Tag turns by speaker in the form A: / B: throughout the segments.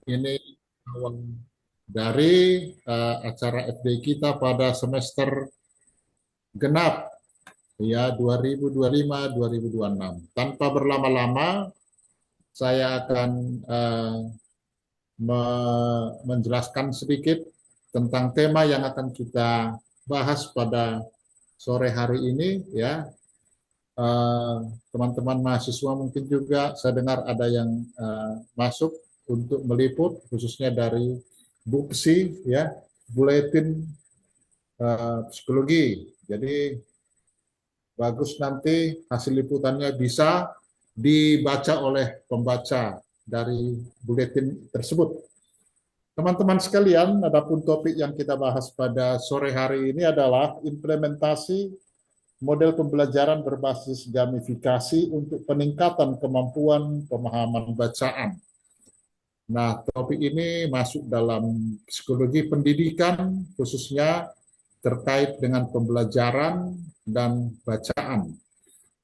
A: Ini awal dari acara FD kita pada semester genap ya 2025-2026. Tanpa berlama-lama, saya akan menjelaskan sedikit tentang tema yang akan kita bahas pada sore hari ini ya. Teman-teman mahasiswa mungkin juga saya dengar ada yang masuk untuk meliput khususnya dari BUPSI ya, Buletin Psikologi. Jadi bagus nanti hasil liputannya bisa dibaca oleh pembaca dari buletin tersebut. Teman-teman sekalian, adapun topik yang kita bahas pada sore hari ini adalah implementasi model pembelajaran berbasis gamifikasi untuk peningkatan kemampuan pemahaman bacaan. Nah, topik ini masuk dalam psikologi pendidikan, khususnya terkait dengan pembelajaran dan bacaan.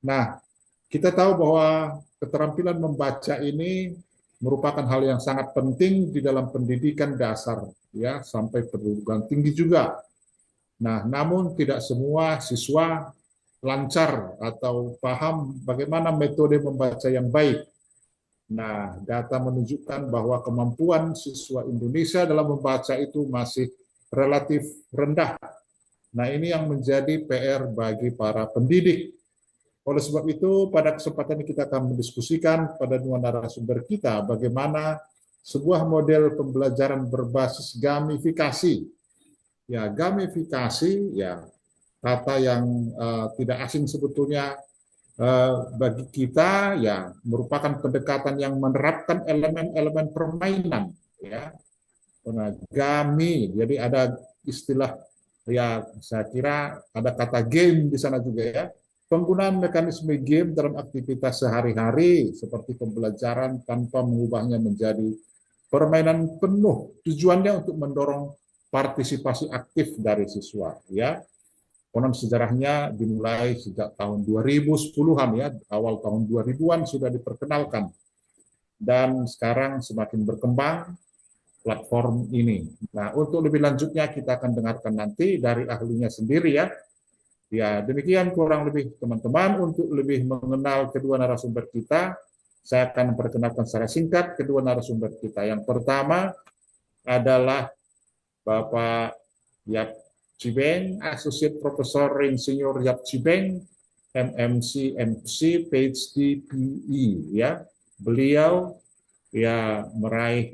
A: Nah, kita tahu bahwa keterampilan membaca ini merupakan hal yang sangat penting di dalam pendidikan dasar, ya, sampai perguruan tinggi juga. Nah, namun tidak semua siswa lancar atau paham bagaimana metode membaca yang baik. Nah, data menunjukkan bahwa kemampuan siswa Indonesia dalam membaca itu masih relatif rendah. Nah, ini yang menjadi PR bagi para pendidik. Oleh sebab itu, pada kesempatan ini kita akan mendiskusikan pada dua narasumber kita bagaimana sebuah model pembelajaran berbasis gamifikasi. Ya, gamifikasi ya kata yang tidak asing sebetulnya bagi kita ya merupakan pendekatan yang menerapkan elemen-elemen permainan ya. Gami, jadi ada istilah ya saya kira ada kata game di sana juga ya. Penggunaan mekanisme game dalam aktivitas sehari-hari seperti pembelajaran tanpa mengubahnya menjadi permainan penuh. Tujuannya untuk mendorong partisipasi aktif dari siswa ya. Konon sejarahnya dimulai sejak tahun 2010-an ya, awal tahun 2000-an sudah diperkenalkan dan sekarang semakin berkembang platform ini. Nah, untuk lebih lanjutnya kita akan dengarkan nanti dari ahlinya sendiri ya. Ya, demikian kurang lebih teman-teman. Untuk lebih mengenal kedua narasumber kita, saya akan memperkenalkan secara singkat kedua narasumber kita. Yang pertama adalah Bapak Yap Cibeng, Associate Professor Insinyur Yap Cibeng, MMC, MC, PhD, PE. Ya, beliau ya meraih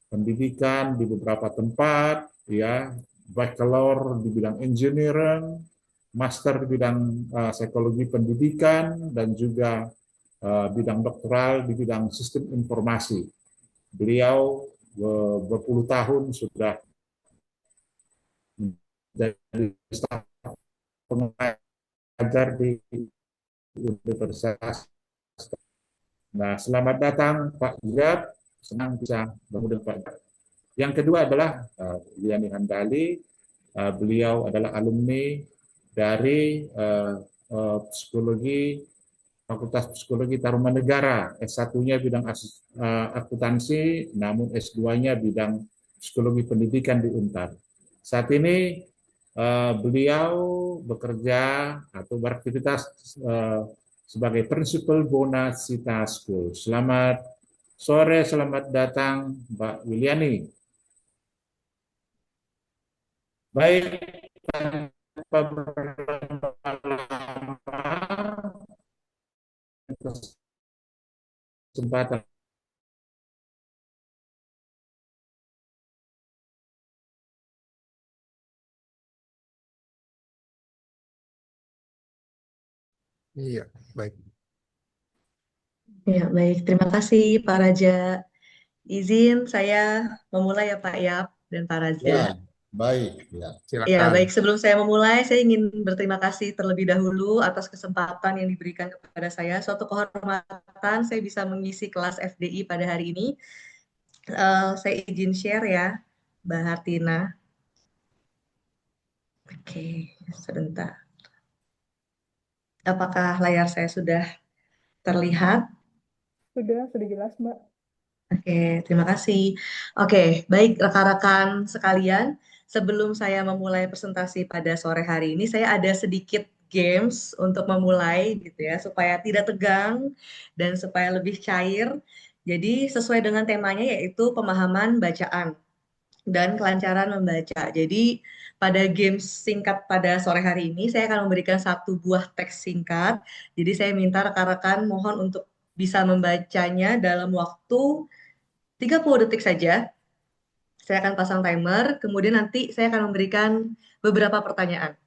A: pendidikan di beberapa tempat, ya, bachelor di bidang engineering, master di bidang psikologi pendidikan, dan juga bidang doktoral di bidang sistem informasi. Beliau berpuluh tahun sudah menjadi staf pengajar di Universitas. Nah, selamat datang Pak Jad, senang bisa bertemu dengan Pak Jad. Yang kedua adalah Liani Handali. Beliau adalah alumni dari psikologi Fakultas Psikologi Tarumanegara. S1-nya bidang akuntansi, namun S2-nya bidang psikologi pendidikan di Untar. Saat ini beliau bekerja atau beraktivitas sebagai Principal Bonasita School. Selamat sore, selamat datang Mbak Wiliani. Baik, tanpa berlama-lama, kesempatan.
B: Iya, baik.
C: Ya, baik. Terima kasih Pak Raja. Izin saya memulai ya Pak Yap dan Pak Raja.
A: Ya, baik. Ya.
C: Ya,
B: Silakan.
C: baik. Sebelum saya memulai, saya ingin berterima kasih terlebih dahulu atas kesempatan yang diberikan kepada saya. Suatu kehormatan saya bisa mengisi kelas FDI pada hari ini. Saya izin share ya, Mbak Hartina. Oke, sebentar. Apakah layar saya sudah terlihat?
D: Sudah jelas, Mbak.
C: Oke, terima kasih. Oke, baik rekan-rekan sekalian, sebelum saya memulai presentasi pada sore hari ini, saya ada sedikit games untuk memulai gitu ya, supaya tidak tegang dan supaya lebih cair. Jadi sesuai dengan temanya yaitu pemahaman bacaan dan kelancaran membaca. Jadi pada games singkat pada sore hari ini, saya akan memberikan satu buah teks singkat. Jadi saya minta rekan-rekan mohon untuk bisa membacanya dalam waktu 30 detik saja. Saya akan pasang timer, kemudian nanti saya akan memberikan beberapa pertanyaan.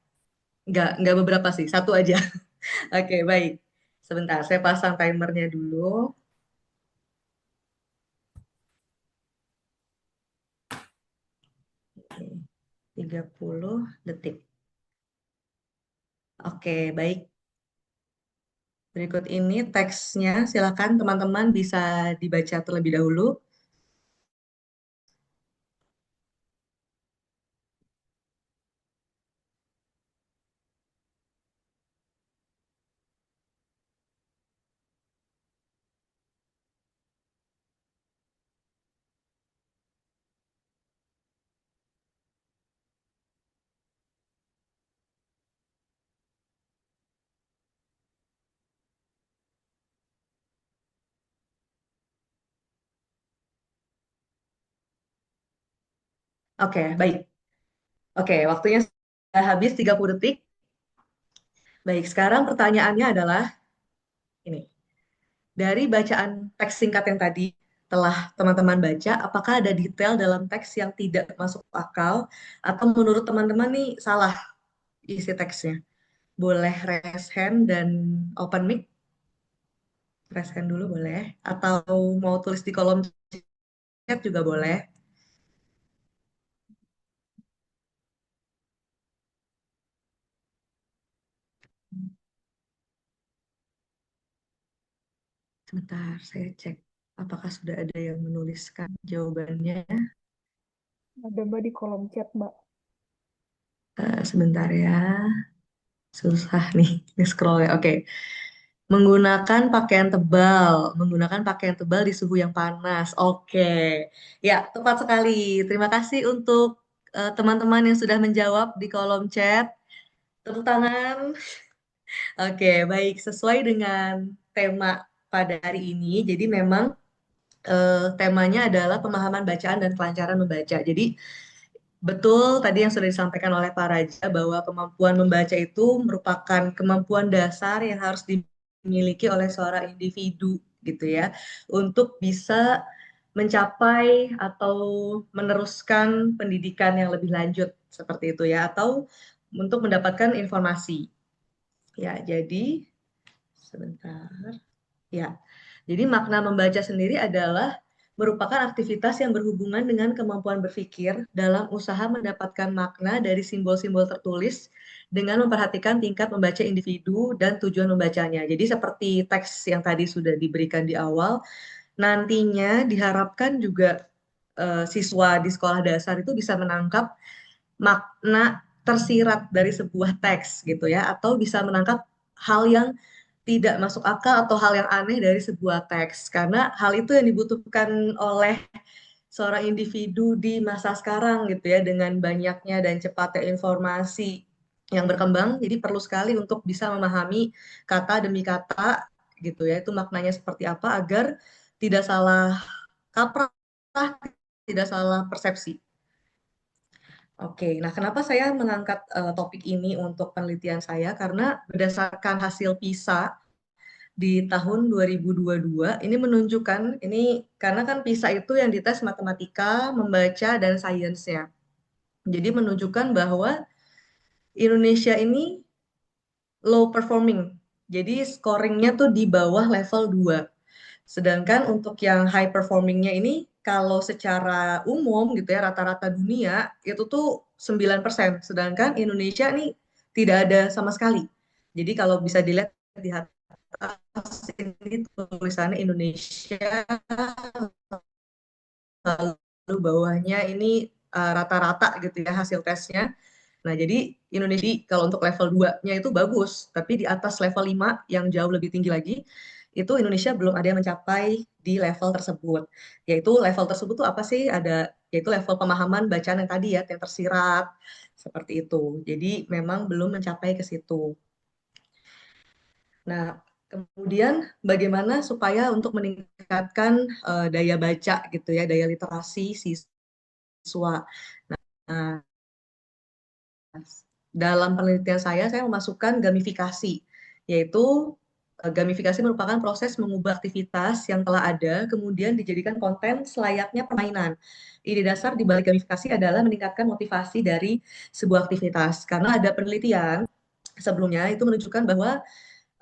C: Enggak beberapa sih, satu aja. Oke, baik. Sebentar, saya pasang timernya dulu. Oke, 30 detik. Oke, baik. Berikut ini teksnya, silakan teman-teman bisa dibaca terlebih dahulu. Oke, baik. Oke, waktunya sudah habis 30 detik. Baik, sekarang pertanyaannya adalah ini. Dari bacaan teks singkat yang tadi telah teman-teman baca, apakah ada detail dalam teks yang tidak masuk akal atau menurut teman-teman nih salah isi teksnya? Boleh raise hand dan open mic, raise hand dulu boleh. Atau mau tulis di kolom chat juga boleh. Sebentar, saya cek apakah sudah ada yang menuliskan jawabannya.
D: Ada Mbak di kolom chat, Mbak.
C: Sebentar ya, susah nih scroll ya. Oke. Menggunakan pakaian tebal di suhu yang panas. Oke, ya tepat sekali. Terima kasih untuk teman-teman yang sudah menjawab di kolom chat. Tepuk tangan. Oke, baik. Sesuai dengan tema pada hari ini, jadi memang temanya adalah pemahaman bacaan dan kelancaran membaca. Jadi betul tadi yang sudah disampaikan oleh Pak Raja bahwa kemampuan membaca itu merupakan kemampuan dasar yang harus dimiliki oleh seorang individu gitu ya untuk bisa mencapai atau meneruskan pendidikan yang lebih lanjut seperti itu ya atau untuk mendapatkan informasi. Ya, jadi sebentar. Ya. Jadi makna membaca sendiri adalah merupakan aktivitas yang berhubungan dengan kemampuan berpikir dalam usaha mendapatkan makna dari simbol-simbol tertulis dengan memperhatikan tingkat membaca individu dan tujuan membacanya. Jadi seperti teks yang tadi sudah diberikan di awal, nantinya diharapkan juga siswa di sekolah dasar itu bisa menangkap makna tersirat dari sebuah teks gitu ya, atau bisa menangkap hal yang tidak masuk akal atau hal yang aneh dari sebuah teks. Karena hal itu yang dibutuhkan oleh seorang individu di masa sekarang gitu ya, dengan banyaknya dan cepatnya informasi yang berkembang. Jadi perlu sekali untuk bisa memahami kata demi kata gitu ya, itu maknanya seperti apa agar tidak salah kaprah, tidak salah persepsi. Oke, nah kenapa saya mengangkat topik ini untuk penelitian saya? Karena berdasarkan hasil PISA di tahun 2022 ini menunjukkan ini karena kan PISA itu yang dites matematika, membaca dan sainsnya. Jadi menunjukkan bahwa Indonesia ini low performing. Jadi scoringnya tuh di bawah level 2. Sedangkan untuk yang high performingnya ini kalau secara umum gitu ya rata-rata dunia itu tuh 9%. Sedangkan Indonesia nih tidak ada sama sekali. Jadi kalau bisa dilihat di atas ini tulisannya Indonesia, lalu bawahnya ini rata-rata gitu ya hasil tesnya. Nah, jadi Indonesia kalau untuk level 2-nya itu bagus, tapi di atas level 5 yang jauh lebih tinggi lagi, itu Indonesia belum ada yang mencapai di level tersebut. Yaitu level tersebut tuh apa sih? Yaitu level pemahaman bacaan yang tadi ya, yang tersirat, seperti itu. Jadi memang belum mencapai ke situ. Nah, kemudian bagaimana supaya untuk meningkatkan daya baca gitu ya, daya literasi siswa. Nah, dalam penelitian saya memasukkan gamifikasi, yaitu gamifikasi merupakan proses mengubah aktivitas yang telah ada, kemudian dijadikan konten selayaknya permainan. Ide dasar di balik gamifikasi adalah meningkatkan motivasi dari sebuah aktivitas. Karena ada penelitian sebelumnya itu menunjukkan bahwa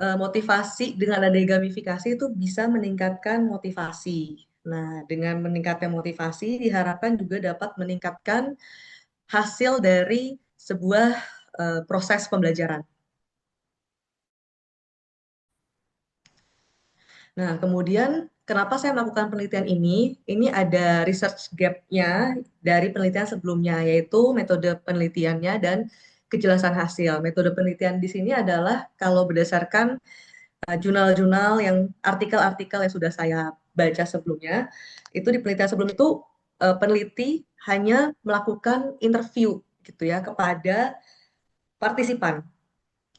C: motivasi dengan adanya gamifikasi itu bisa meningkatkan motivasi. Nah, dengan meningkatkan motivasi diharapkan juga dapat meningkatkan hasil dari sebuah proses pembelajaran. Nah, kemudian kenapa saya melakukan penelitian ini? Ini ada research gap-nya dari penelitian sebelumnya, yaitu metode penelitiannya dan kejelasan hasil. Metode penelitian di sini adalah kalau berdasarkan jurnal-jurnal yang artikel-artikel yang sudah saya baca sebelumnya, itu di penelitian sebelum itu peneliti hanya melakukan interview gitu ya kepada partisipan.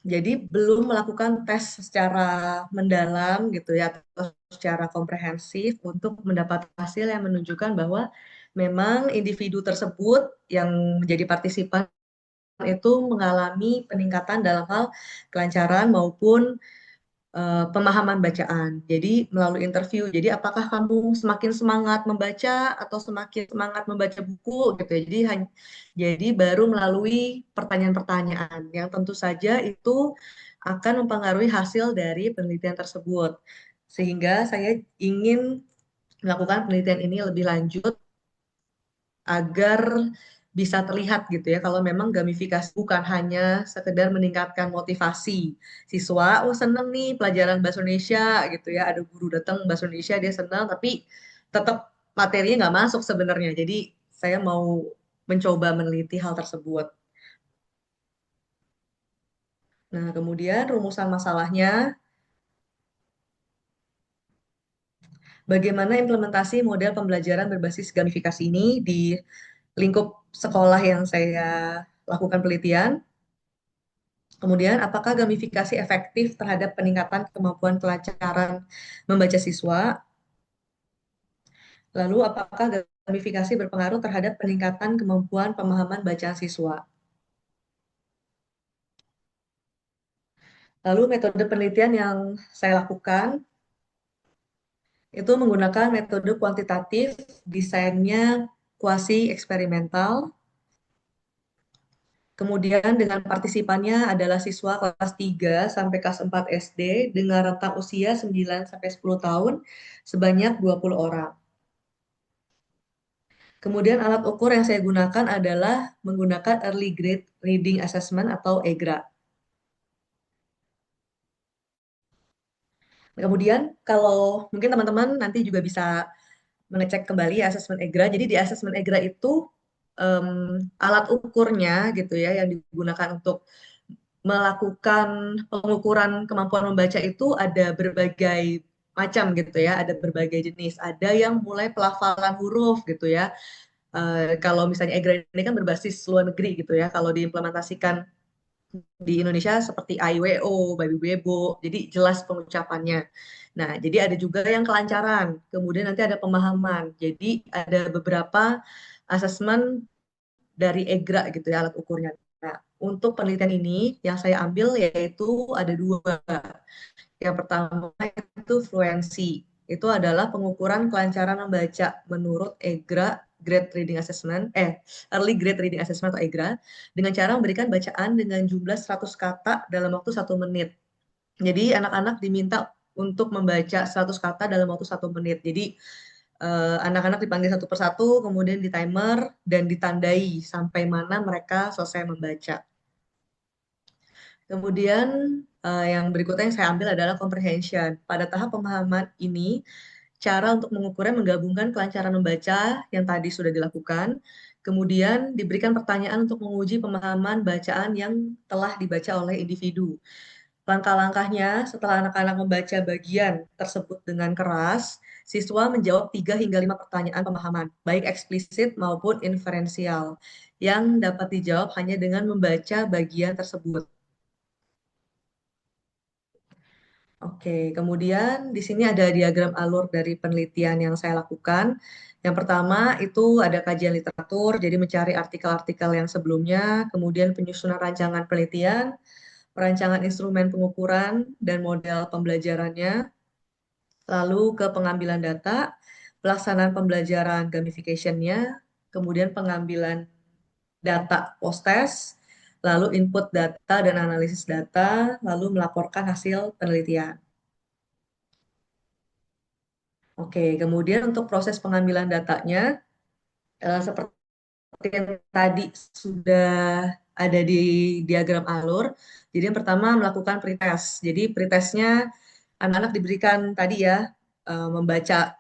C: Jadi belum melakukan tes secara mendalam gitu ya atau secara komprehensif untuk mendapat hasil yang menunjukkan bahwa memang individu tersebut yang menjadi partisipan itu mengalami peningkatan dalam hal kelancaran maupun pemahaman bacaan. Jadi melalui interview. Jadi apakah kamu semakin semangat membaca atau semakin semangat membaca buku gitu ya. Jadi baru melalui pertanyaan-pertanyaan yang tentu saja itu akan mempengaruhi hasil dari penelitian tersebut. Sehingga saya ingin melakukan penelitian ini lebih lanjut agar bisa terlihat gitu ya kalau memang gamifikasi bukan hanya sekedar meningkatkan motivasi siswa, oh seneng nih pelajaran bahasa Indonesia gitu ya, ada guru datang bahasa Indonesia dia senang tapi tetap materinya nggak masuk sebenarnya. Jadi saya mau mencoba meneliti hal tersebut. Nah, kemudian rumusan masalahnya, bagaimana implementasi model pembelajaran berbasis gamifikasi ini di lingkup sekolah yang saya lakukan penelitian. Kemudian, apakah gamifikasi efektif terhadap peningkatan kemampuan kelancaran membaca siswa? Lalu, apakah gamifikasi berpengaruh terhadap peningkatan kemampuan pemahaman bacaan siswa? Lalu, metode penelitian yang saya lakukan itu menggunakan metode kuantitatif, desainnya kuasi eksperimental. Kemudian dengan partisipannya adalah siswa kelas 3 sampai kelas 4 SD dengan rentang usia 9 sampai 10 tahun sebanyak 20 orang. Kemudian alat ukur yang saya gunakan adalah menggunakan Early Grade Reading Assessment atau EGRA. Kemudian kalau mungkin teman-teman nanti juga bisa mengecek kembali asesmen EGRA. Jadi di asesmen EGRA itu alat ukurnya gitu ya yang digunakan untuk melakukan pengukuran kemampuan membaca itu ada berbagai macam gitu ya, ada berbagai jenis. Ada yang mulai pelafalan huruf gitu ya. Kalau misalnya EGRA ini kan berbasis luar negeri gitu ya. Kalau diimplementasikan di Indonesia seperti AIWO, Babi Bebo, jadi jelas pengucapannya. Nah, jadi ada juga yang kelancaran, kemudian nanti ada pemahaman. Jadi ada beberapa asesmen dari EGRA gitu ya alat ukurnya. Nah, untuk penelitian ini yang saya ambil yaitu ada dua. Yang pertama itu fluensi. Itu adalah pengukuran kelancaran membaca menurut EGRA Early Grade Reading Assessment atau EGRA dengan cara memberikan bacaan dengan jumlah 100 kata dalam waktu 1 menit. Jadi anak-anak diminta untuk membaca 100 kata dalam waktu 1 menit. Jadi anak-anak dipanggil satu persatu, kemudian di timer dan ditandai sampai mana mereka selesai membaca. Kemudian yang berikutnya yang saya ambil adalah comprehension. Pada tahap pemahaman ini, cara untuk mengukurnya menggabungkan kelancaran membaca yang tadi sudah dilakukan, kemudian diberikan pertanyaan untuk menguji pemahaman bacaan yang telah dibaca oleh individu. Langkah-langkahnya setelah anak-anak membaca bagian tersebut dengan keras, siswa menjawab 3 hingga 5 pertanyaan pemahaman, baik eksplisit maupun inferensial, yang dapat dijawab hanya dengan membaca bagian tersebut. Oke, kemudian di sini ada diagram alur dari penelitian yang saya lakukan. Yang pertama itu ada kajian literatur, jadi mencari artikel-artikel yang sebelumnya, kemudian penyusunan rancangan penelitian, perancangan instrumen pengukuran dan model pembelajarannya, lalu ke pengambilan data, pelaksanaan pembelajaran gamification-nya, kemudian pengambilan data post-test, lalu input data dan analisis data, lalu melaporkan hasil penelitian. Oke, kemudian untuk proses pengambilan datanya, seperti yang tadi sudah ada di diagram alur. Jadi yang pertama melakukan pretest. Jadi pretestnya anak-anak diberikan tadi ya, membaca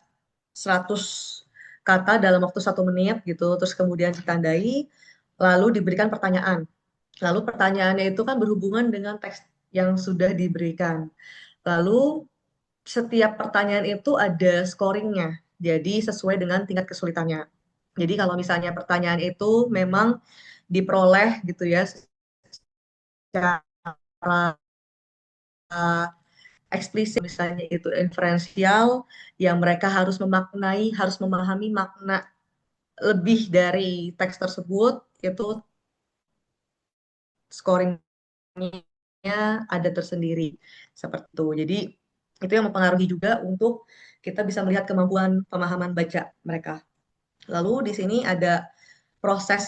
C: 100 kata dalam waktu 1 menit gitu, terus kemudian ditandai, lalu diberikan pertanyaan. Lalu pertanyaannya itu kan berhubungan dengan teks yang sudah diberikan. Lalu setiap pertanyaan itu ada scoringnya, jadi sesuai dengan tingkat kesulitannya. Jadi kalau misalnya pertanyaan itu memang diperoleh gitu ya secara eksplisit, misalnya itu inferensial, yang mereka harus memaknai, harus memahami makna lebih dari teks tersebut, itu scoringnya ada tersendiri seperti itu. Jadi itu yang mempengaruhi juga untuk kita bisa melihat kemampuan pemahaman baca mereka. Lalu di sini ada proses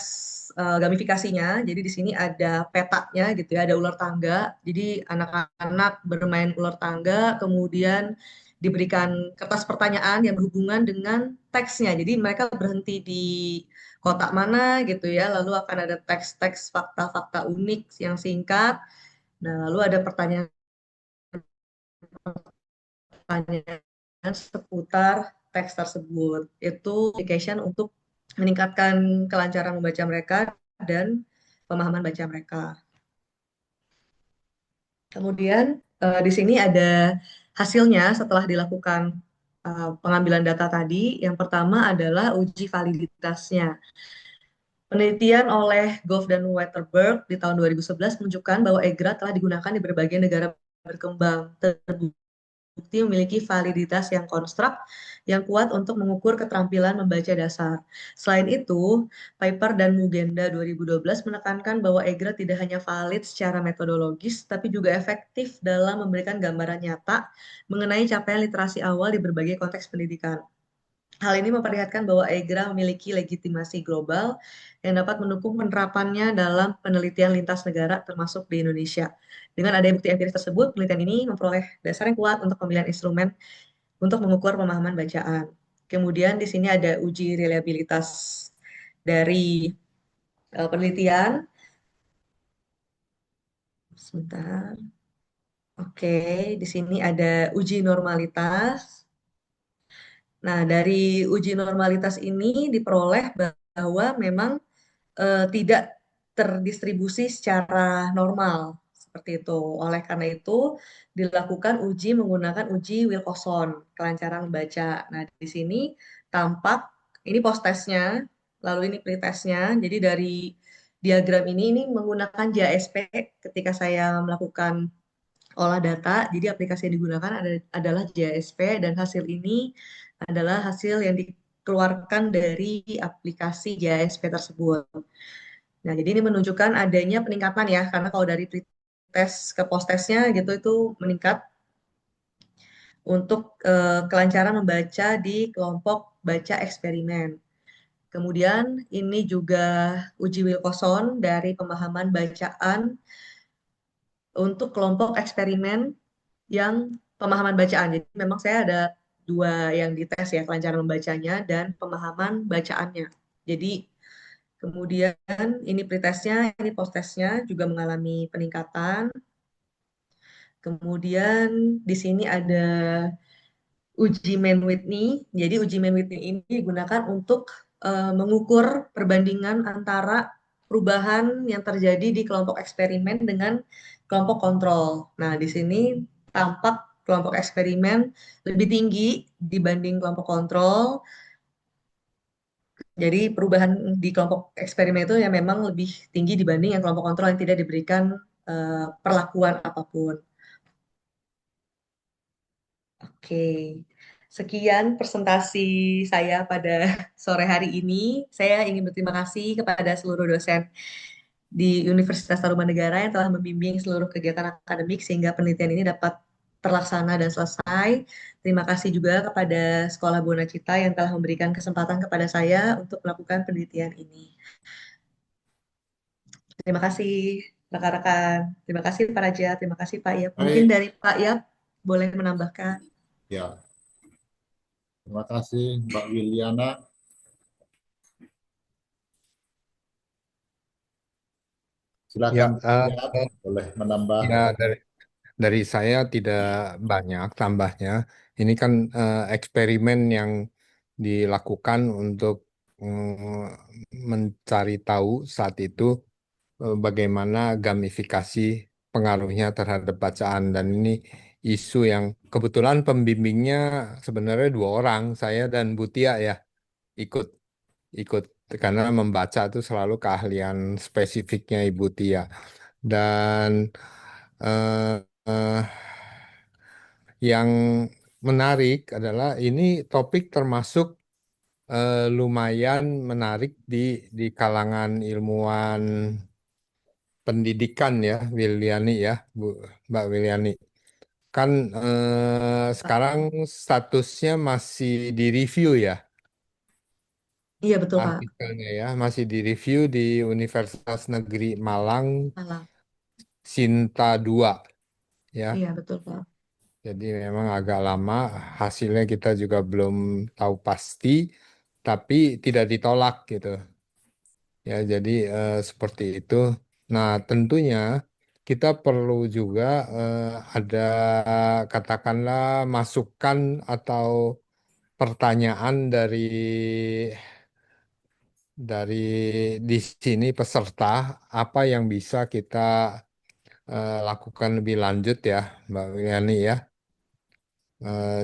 C: gamifikasinya. Jadi di sini ada petanya gitu ya, ada ular tangga. Jadi anak-anak bermain ular tangga, kemudian diberikan kertas pertanyaan yang berhubungan dengan teksnya. Jadi mereka berhenti di kotak mana gitu ya, lalu akan ada teks-teks fakta-fakta unik yang singkat. Nah, lalu ada pertanyaan seputar teks tersebut. Itu application untuk meningkatkan kelancaran membaca mereka dan pemahaman baca mereka. Kemudian di sini ada hasilnya setelah dilakukan pengambilan data tadi. Yang pertama adalah uji validitasnya. Penelitian oleh Goff dan Wetterberg di tahun 2011 menunjukkan bahwa EGRA telah digunakan di berbagai negara berkembang, terbukti memiliki validitas yang konstruk yang kuat untuk mengukur keterampilan membaca dasar. Selain itu, Piper dan Mugenda 2012 menekankan bahwa EGRA tidak hanya valid secara metodologis, tapi juga efektif dalam memberikan gambaran nyata mengenai capaian literasi awal di berbagai konteks pendidikan. Hal ini memperlihatkan bahwa EGRA memiliki legitimasi global yang dapat mendukung penerapannya dalam penelitian lintas negara termasuk di Indonesia. Dengan adanya bukti empiris tersebut, penelitian ini memperoleh dasar yang kuat untuk pemilihan instrumen untuk mengukur pemahaman bacaan. Kemudian di sini ada uji reliabilitas dari penelitian. Sebentar. Oke, di sini ada uji normalitas. Nah, dari uji normalitas ini diperoleh bahwa memang tidak terdistribusi secara normal seperti itu. Oleh karena itu dilakukan uji menggunakan uji Wilcoxon, kelancaran membaca. Nah, di sini tampak ini post testnya, lalu ini pretestnya. Jadi dari diagram ini menggunakan JASP ketika saya melakukan olah data. Jadi aplikasi yang digunakan adalah JASP dan hasil ini adalah hasil yang dikeluarkan dari aplikasi JASP tersebut. Nah, jadi ini menunjukkan adanya peningkatan ya, karena kalau dari pretest ke post-testnya gitu itu meningkat untuk kelancaran membaca di kelompok baca eksperimen. Kemudian ini juga uji Wilcoxon dari pemahaman bacaan untuk kelompok eksperimen yang pemahaman bacaan. Jadi memang saya ada 2 yang dites ya, kelancaran membacanya dan pemahaman bacaannya. Jadi kemudian ini pretestnya, ini post-testnya juga mengalami peningkatan. Kemudian di sini ada uji Mann-Whitney. Jadi uji Mann-Whitney ini digunakan untuk mengukur perbandingan antara perubahan yang terjadi di kelompok eksperimen dengan kelompok kontrol. Nah, di sini tampak kelompok eksperimen lebih tinggi dibanding kelompok kontrol. Jadi perubahan di kelompok eksperimen itu yang memang lebih tinggi dibanding yang kelompok kontrol yang tidak diberikan perlakuan apapun. Oke, sekian presentasi saya pada sore hari ini. Saya ingin berterima kasih kepada seluruh dosen di Universitas Tarumanegara yang telah membimbing seluruh kegiatan akademik sehingga penelitian ini dapat terlaksana dan selesai. Terima kasih juga kepada Sekolah Bonacita yang telah memberikan kesempatan kepada saya untuk melakukan penelitian ini. Terima kasih rekan-rekan. Terima kasih Pak Raja, terima kasih Pak Yap. Mungkin
A: Baik,
C: dari Pak Yap boleh menambahkan.
A: ya. Terima kasih Mbak Wiliana.
B: Ya,
A: Silakan ya, boleh menambah.
B: ya dari saya tidak banyak tambahnya. Ini kan eksperimen yang dilakukan untuk mencari tahu saat itu bagaimana gamifikasi pengaruhnya terhadap bacaan, dan ini isu yang kebetulan pembimbingnya sebenarnya dua orang, saya dan Butia ya, ikut ikut karena membaca itu selalu keahlian spesifiknya Ibu Tia. Dan eh, eh, yang menarik adalah ini topik termasuk lumayan menarik di kalangan ilmuwan pendidikan ya, Wiliani ya, Mbak Wiliani. Kan sekarang statusnya masih di review ya,
C: Iya betul Pak.
B: artikelnya ya, masih di review di Universitas Negeri Malang,
C: Malam.
B: Sinta 2 ya.
C: Iya betul Pak.
B: Jadi memang agak lama, hasilnya kita juga belum tahu pasti, tapi tidak ditolak gitu. Ya, jadi seperti itu. Nah, tentunya kita perlu juga ada katakanlah masukan atau pertanyaan dari di sini peserta, apa yang bisa kita lakukan lebih lanjut ya, Mbak Yani ya.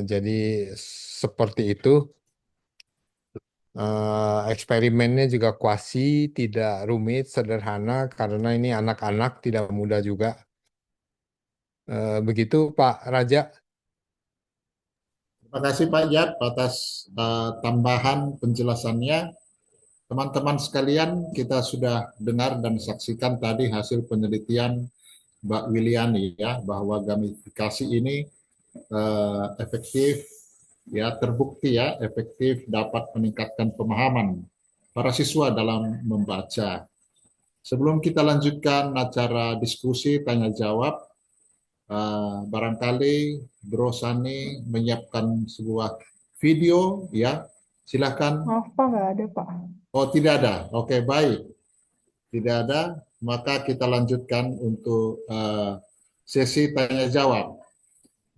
B: Jadi seperti itu. Eksperimennya juga kuasi, tidak rumit, sederhana karena ini anak-anak tidak mudah juga. Begitu Pak Raja.
A: Terima kasih Pak Yat atas tambahan penjelasannya. Teman-teman sekalian, kita sudah dengar dan saksikan tadi hasil penelitian Mbak Wiliani ya, bahwa gamifikasi ini efektif, ya terbukti ya efektif dapat meningkatkan pemahaman para siswa dalam membaca. Sebelum kita lanjutkan acara diskusi tanya jawab, barangkali Bro Sani menyiapkan sebuah video ya. Silakan.
D: Maaf Pak, nggak ada Pak.
A: Oh, tidak ada. Oke, baik. Tidak ada, maka kita lanjutkan untuk sesi tanya jawab.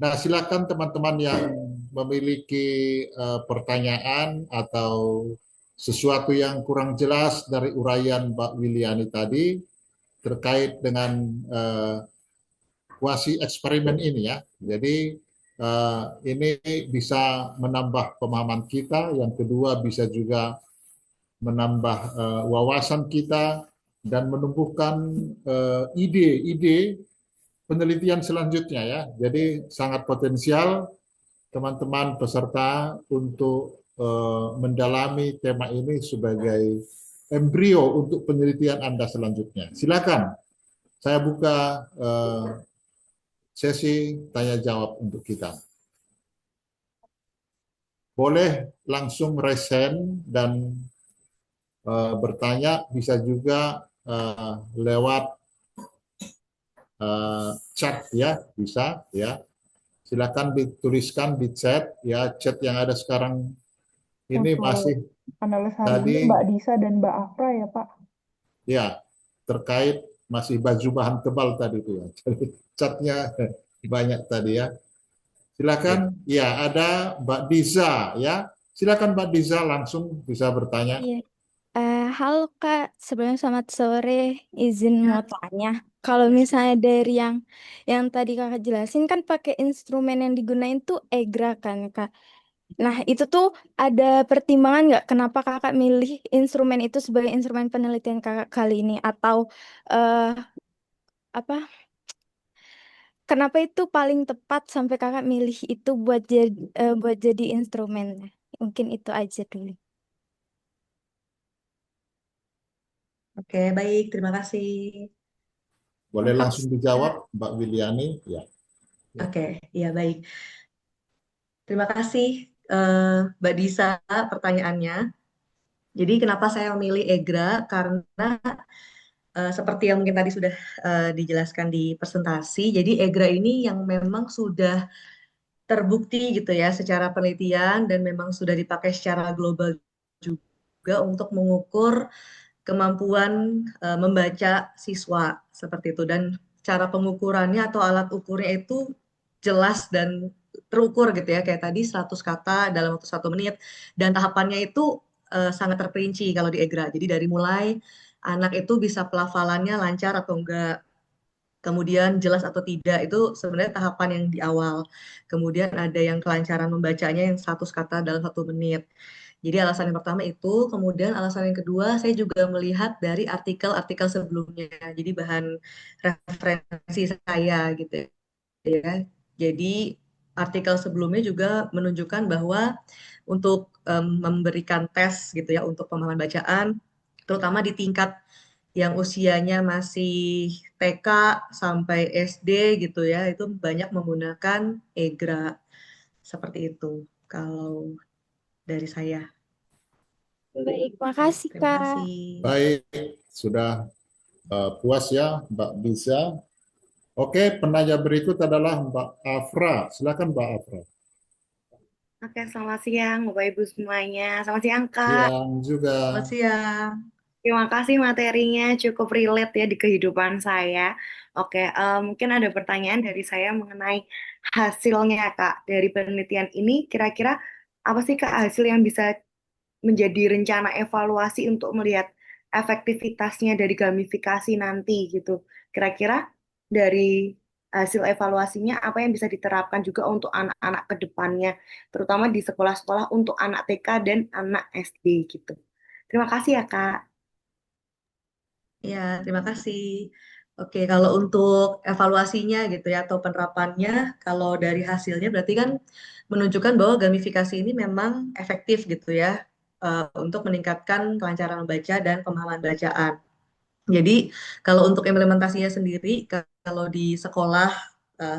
A: Nah, silakan teman-teman yang memiliki pertanyaan atau sesuatu yang kurang jelas dari uraian Mbak Wiliani tadi terkait dengan kuasi eksperimen ini ya. Jadi ini bisa menambah pemahaman kita. Yang kedua bisa juga menambah wawasan kita dan menumbuhkan ide-ide penelitian selanjutnya ya. Jadi sangat potensial teman-teman peserta untuk mendalami tema ini sebagai embrio untuk penelitian Anda selanjutnya. Silakan, saya buka sesi tanya jawab untuk kita. Boleh langsung raise hand dan bertanya, bisa juga lewat chat ya, bisa ya. Silakan dituliskan di chat ya, chat yang ada sekarang ini
D: Untuk
A: masih
D: analis hari
A: tadi
D: ini Mbak Disa dan Mbak Afra ya Pak.
A: ya terkait masih baju bahan tebal tadi itu ya. Jadi chatnya banyak tadi ya. Silakan ya, ada Mbak Diza ya. Silakan Mbak Diza langsung bisa bertanya.
E: Iya. Halo Kak, sebelumnya selamat sore. Izin mau tanya. kalau misalnya dari yang tadi kakak jelasin kan pakai instrumen yang digunain tuh EGRA kan kak. Nah itu tuh ada pertimbangan nggak kenapa kakak milih instrumen itu sebagai instrumen penelitian kakak kali ini atau eh apa? Kenapa itu paling tepat sampai kakak milih itu buat jadi instrumennya? Mungkin itu aja dulu.
C: Oke, baik, terima kasih.
A: Boleh langsung
E: Makasih kak.
A: dijawab, Mbak Wiliani? Ya. Ya.
C: Oke, iya baik. Terima kasih Mbak Disa pertanyaannya. Jadi kenapa saya memilih EGRA? Karena seperti yang mungkin tadi sudah dijelaskan di presentasi, jadi EGRA ini yang memang sudah terbukti gitu ya secara penelitian dan memang sudah dipakai secara global juga untuk mengukur kemampuan membaca siswa seperti itu. Dan cara pengukurannya atau alat ukurnya itu jelas dan terukur gitu ya, kayak tadi 100 kata dalam waktu 1 menit, dan tahapannya itu sangat terperinci kalau di EGRA. Jadi dari mulai anak itu bisa pelafalannya lancar atau enggak, kemudian jelas atau tidak, itu sebenarnya tahapan yang di awal. Kemudian ada yang kelancaran membacanya yang 100 kata dalam 1 menit. Jadi alasan yang pertama itu, kemudian alasan yang kedua saya juga melihat dari artikel-artikel sebelumnya. Jadi bahan referensi saya gitu ya. Jadi artikel sebelumnya juga menunjukkan bahwa untuk memberikan tes gitu ya untuk pemahaman bacaan, terutama di tingkat yang usianya masih TK sampai SD gitu ya, itu banyak menggunakan EGRA seperti itu. Kalau dari saya,
E: Baik, makasih
C: terima
E: kak.
C: kasih.
A: Baik, sudah puas ya Mbak Bisa. Oke, penanya berikut adalah Mbak Afra. Silakan Mbak Afra.
F: Oke, selamat siang Bapak Ibu semuanya. Selamat siang Kak.
A: Siang juga.
C: Selamat siang.
F: Terima kasih materinya cukup relate ya di kehidupan saya. Oke, mungkin ada pertanyaan dari saya mengenai hasilnya Kak. Dari penelitian ini kira-kira apa sih Kak hasil yang bisa menjadi rencana evaluasi untuk melihat efektivitasnya dari gamifikasi nanti gitu. Kira-kira dari hasil evaluasinya apa yang bisa diterapkan juga untuk anak-anak ke depannya, terutama di sekolah-sekolah untuk anak TK dan anak SD gitu. Terima kasih ya, Kak.
C: Ya, terima kasih. Oke, kalau untuk evaluasinya gitu ya atau penerapannya, kalau dari hasilnya berarti kan menunjukkan bahwa gamifikasi ini memang efektif gitu ya untuk meningkatkan kelancaran membaca dan pemahaman bacaan. Jadi kalau untuk implementasinya sendiri, kalau di sekolah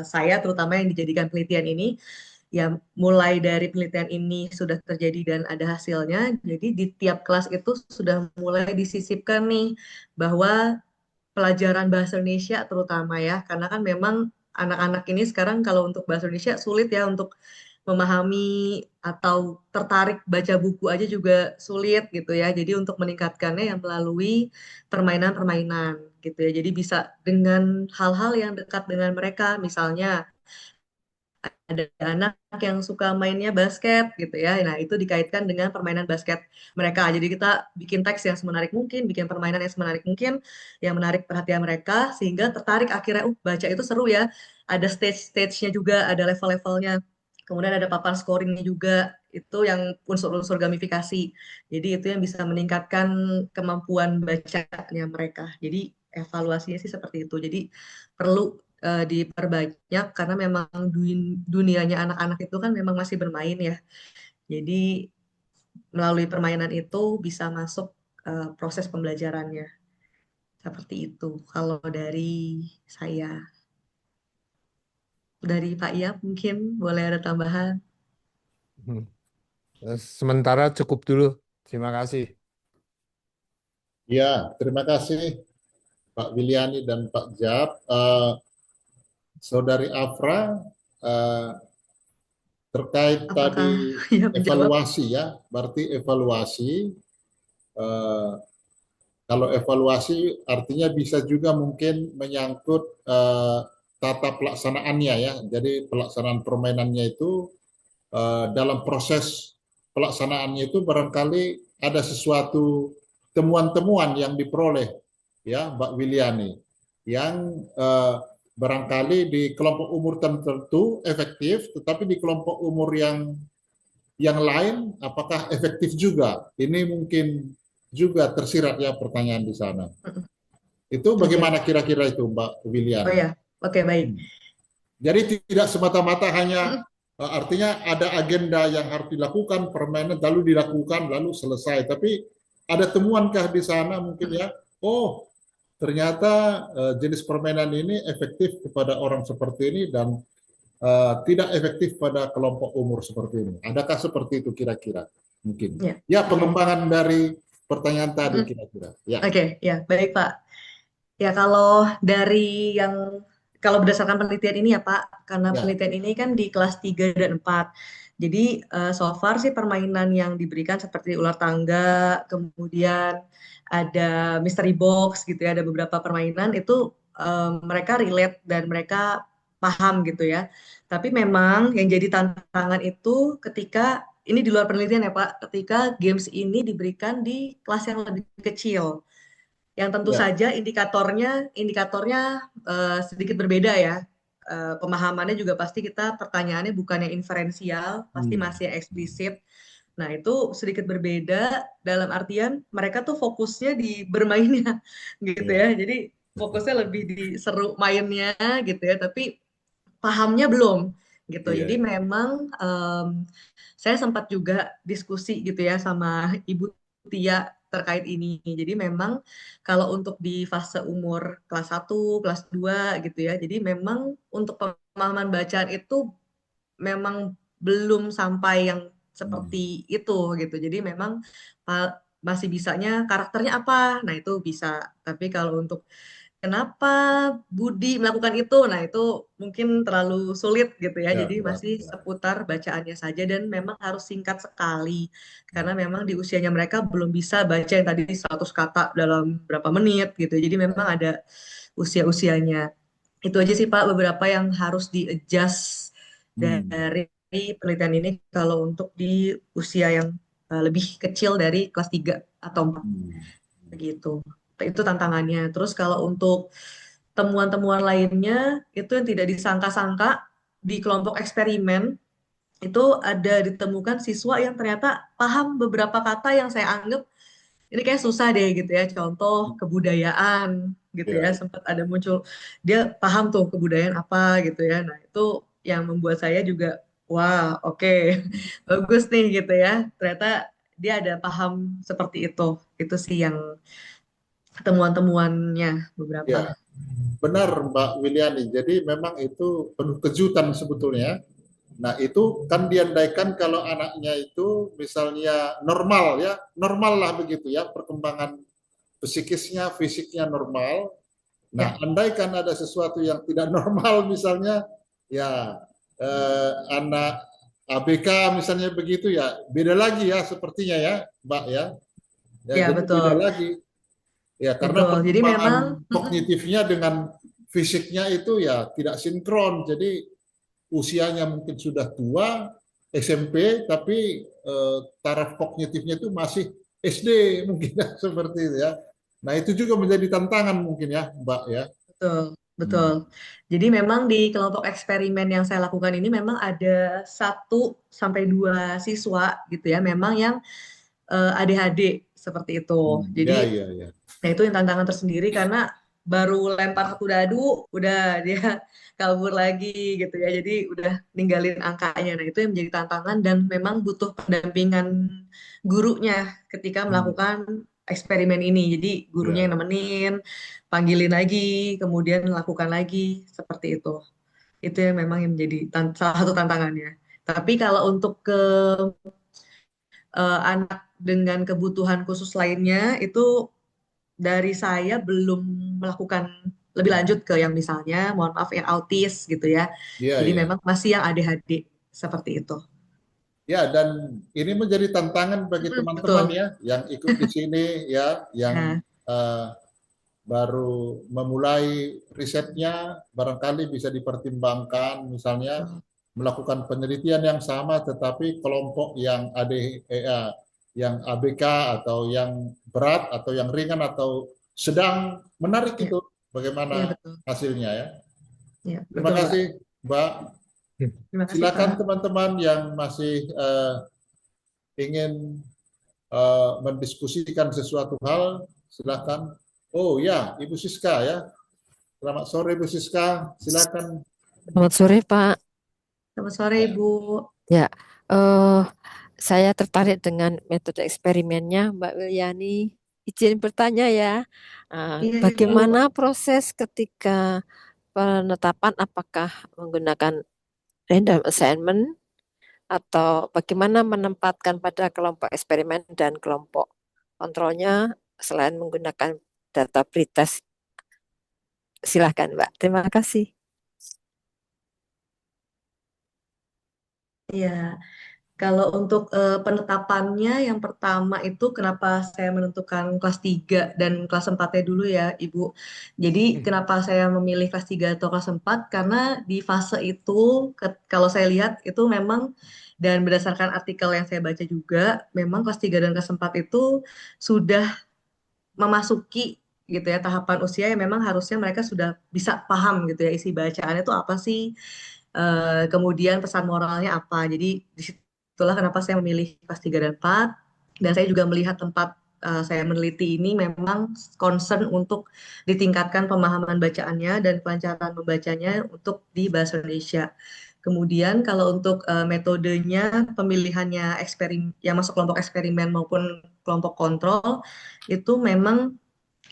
C: saya terutama yang dijadikan penelitian ini, ya mulai dari penelitian ini sudah terjadi dan ada hasilnya, jadi di tiap kelas itu sudah mulai disisipkan nih bahwa pelajaran bahasa Indonesia terutama ya, karena kan memang anak-anak ini sekarang kalau untuk bahasa Indonesia sulit ya untuk memahami atau tertarik baca buku aja juga sulit gitu ya. Jadi untuk meningkatkannya yang melalui permainan-permainan gitu ya. Jadi bisa dengan hal-hal yang dekat dengan mereka, misalnya ada anak yang suka mainnya basket gitu ya. Nah, itu dikaitkan dengan permainan basket mereka. Jadi kita bikin teks yang semenarik mungkin, bikin permainan yang semenarik mungkin, yang menarik perhatian mereka, sehingga tertarik akhirnya, baca itu seru ya. Ada stage-stage-nya juga, ada level-levelnya. Kemudian ada papan scoringnya juga, itu yang unsur-unsur gamifikasi. Jadi itu yang bisa meningkatkan kemampuan bacanya mereka. Jadi evaluasinya sih seperti itu. Jadi perlu diperbanyak karena memang dunianya anak-anak itu kan memang masih bermain ya. Jadi melalui permainan itu bisa masuk proses pembelajarannya. Seperti itu. Kalau dari saya. Dari Pak Iyap mungkin boleh ada tambahan.
B: Hmm. Sementara cukup dulu. Terima kasih.
A: Ya, terima kasih Pak Wiliani dan Pak Jab. Saudari Afra, eh, terkait
C: Apakah
A: tadi
C: ya menjawab?
A: evaluasi ya, berarti evaluasi. eh, Kalau evaluasi artinya bisa juga mungkin menyangkut tata pelaksanaannya ya. Jadi pelaksanaan permainannya itu dalam proses pelaksanaannya itu barangkali ada sesuatu temuan-temuan yang diperoleh ya Mbak Wiliani. yang barangkali di kelompok umur tertentu efektif, tetapi di kelompok umur yang lain apakah efektif juga? Ini mungkin juga tersirat ya pertanyaan di sana. Itu
C: Oke.
A: bagaimana kira-kira itu, Mbak
C: Oh
A: Wilian?
C: ya, oke baik.
A: Jadi tidak semata-mata hanya artinya ada agenda yang harus dilakukan, permainan lalu dilakukan, lalu selesai. Tapi ada temuankah di sana mungkin ya? Oh, ternyata jenis permainan ini efektif kepada orang seperti ini dan tidak efektif pada kelompok umur seperti ini. Adakah seperti itu kira-kira? Mungkin.
C: Ya.
A: Ya, pengembangan dari pertanyaan tadi kira-kira. Ya.
C: Oke, ya baik Pak. Ya kalau berdasarkan penelitian ini ya Pak, karena
A: Ya.
C: penelitian ini kan di kelas 3 dan 4. Jadi so far sih permainan yang diberikan seperti ular tangga, kemudian ada mystery box gitu ya, ada beberapa permainan itu mereka relate dan mereka paham gitu ya. Tapi memang yang jadi tantangan itu ketika ini di luar penelitian ya Pak, ketika games ini diberikan di kelas yang lebih kecil yang tentu
A: Ya.
C: saja indikatornya sedikit berbeda ya. Pemahamannya juga pasti kita pertanyaannya bukan yang inferensial, pasti masih eksplisit. Nah, itu sedikit berbeda dalam artian mereka tuh fokusnya di bermainnya gitu ya. Jadi fokusnya lebih di seru mainnya gitu ya, tapi pahamnya belum gitu.
A: Iya,
C: Jadi
A: iya.
C: memang saya sempat juga diskusi gitu ya sama Ibu Tia terkait ini. Jadi memang kalau untuk di fase umur kelas 1, kelas 2 gitu ya. Jadi memang untuk pemahaman bacaan itu memang belum sampai yang seperti itu gitu. Jadi memang masih bisanya karakternya apa? Nah, itu bisa. Tapi kalau untuk kenapa Budi melakukan itu? Nah, itu mungkin terlalu sulit gitu ya.
A: Ya,
C: Jadi
A: ya,
C: masih
A: ya.
C: seputar bacaannya saja dan memang harus singkat sekali. Karena memang di usianya mereka belum bisa baca yang tadi 100 kata dalam berapa menit gitu. Jadi memang ada usia-usianya. Itu aja sih Pak beberapa yang harus di-adjust dari penelitian ini kalau untuk di usia yang lebih kecil dari kelas 3 atau 4 begitu. Itu tantangannya. Terus kalau untuk temuan-temuan lainnya itu yang tidak disangka-sangka di kelompok eksperimen itu ada ditemukan siswa yang ternyata paham beberapa kata yang saya anggap ini kayak susah deh gitu ya. Contoh kebudayaan gitu
A: Ya.
C: ya, sempat ada muncul dia paham tuh kebudayaan apa gitu ya. Nah, itu yang membuat saya juga wah, oke. Bagus nih gitu ya. Ternyata dia ada paham seperti itu. Itu sih yang temuan-temuannya beberapa.
A: Ya, benar Mbak Wiliani. Jadi memang itu penuh kejutan sebetulnya. Nah, itu kan diandaikan kalau anaknya itu misalnya normal ya, normal lah begitu ya, perkembangan psikisnya, fisiknya normal. Nah,
C: Ya,
A: andaikan ada sesuatu yang tidak normal misalnya, ya anak ABK misalnya begitu ya, beda lagi ya sepertinya ya, Mbak ya. Ya,
C: ya
A: jadi beda
C: betul.
A: lagi. Ya, karena
C: Betul. Jadi memang
A: perkembangan kognitifnya dengan fisiknya itu ya tidak sinkron. Jadi usianya mungkin sudah tua, SMP, tapi taraf kognitifnya itu masih SD mungkin ya, seperti itu ya. Nah, itu juga menjadi tantangan mungkin ya, Mbak ya.
C: betul, betul. Jadi memang di kelompok eksperimen yang saya lakukan ini memang ada 1 sampai 2 siswa gitu ya, memang yang ADHD seperti itu. Jadi
A: Ya, ya, ya.
C: nah itu yang tantangan tersendiri karena baru lempar satu dadu, udah dia kabur lagi gitu ya. Jadi udah ninggalin angkanya. Nah itu yang menjadi tantangan dan memang butuh pendampingan gurunya ketika melakukan eksperimen ini. Jadi gurunya
A: Ya.
C: yang nemenin, panggilin lagi, kemudian lakukan lagi seperti itu. Itu yang memang yang menjadi salah satu tantangannya. Tapi kalau untuk ke anak dengan kebutuhan khusus lainnya itu dari saya belum melakukan lebih lanjut ke yang misalnya, mohon maaf yang autis gitu ya.
A: Ya,
C: Jadi
A: ya.
C: memang masih yang ADHD seperti itu.
A: Ya, dan ini menjadi tantangan bagi teman-teman
C: Betul.
A: ya yang ikut di sini ya, yang
C: Nah,
A: baru memulai risetnya, barangkali bisa dipertimbangkan misalnya melakukan penelitian yang sama tetapi kelompok yang yang ABK atau yang berat atau yang ringan atau sedang, menarik
C: ya,
A: itu. bagaimana
C: Iya, betul.
A: hasilnya ya.
C: Iya,
A: Terima
C: betul, Mbak.
A: kasih, Mbak.
C: Terima kasih,
A: Silakan
C: Pak.
A: teman-teman yang masih ingin mendiskusikan sesuatu hal, silakan. Oh ya, Ibu Siska ya. Selamat sore, Ibu Siska. Silakan.
G: Selamat sore, Pak.
C: Selamat sore,
A: Ya.
C: Ibu.
G: Ya, saya tertarik dengan metode eksperimennya, Mbak Wiliani. Izin bertanya ya,
C: Iya, Ibu.
G: bagaimana proses ketika penetapan apakah menggunakan random assignment atau bagaimana menempatkan pada kelompok eksperimen dan kelompok kontrolnya selain menggunakan data pretest? Silahkan, Mbak. Terima kasih.
C: Iya. Kalau untuk penetapannya yang pertama itu kenapa saya menentukan kelas 3 dan kelas 4-nya dulu ya, Ibu. Jadi kenapa saya memilih kelas 3 atau kelas 4? Karena di fase itu kalau saya lihat itu memang dan berdasarkan artikel yang saya baca juga, memang kelas 3 dan kelas 4 itu sudah memasuki gitu ya tahapan usia yang memang harusnya mereka sudah bisa paham gitu ya isi bacaannya itu apa sih, kemudian pesan moralnya apa. Jadi disitulah kenapa saya memilih kelas 3 dan 4. Dan saya juga melihat tempat saya meneliti ini memang concern untuk ditingkatkan pemahaman bacaannya dan kelancaran membacanya untuk di bahasa Indonesia. Kemudian kalau untuk metodenya pemilihannya yang masuk kelompok eksperimen maupun kelompok kontrol itu memang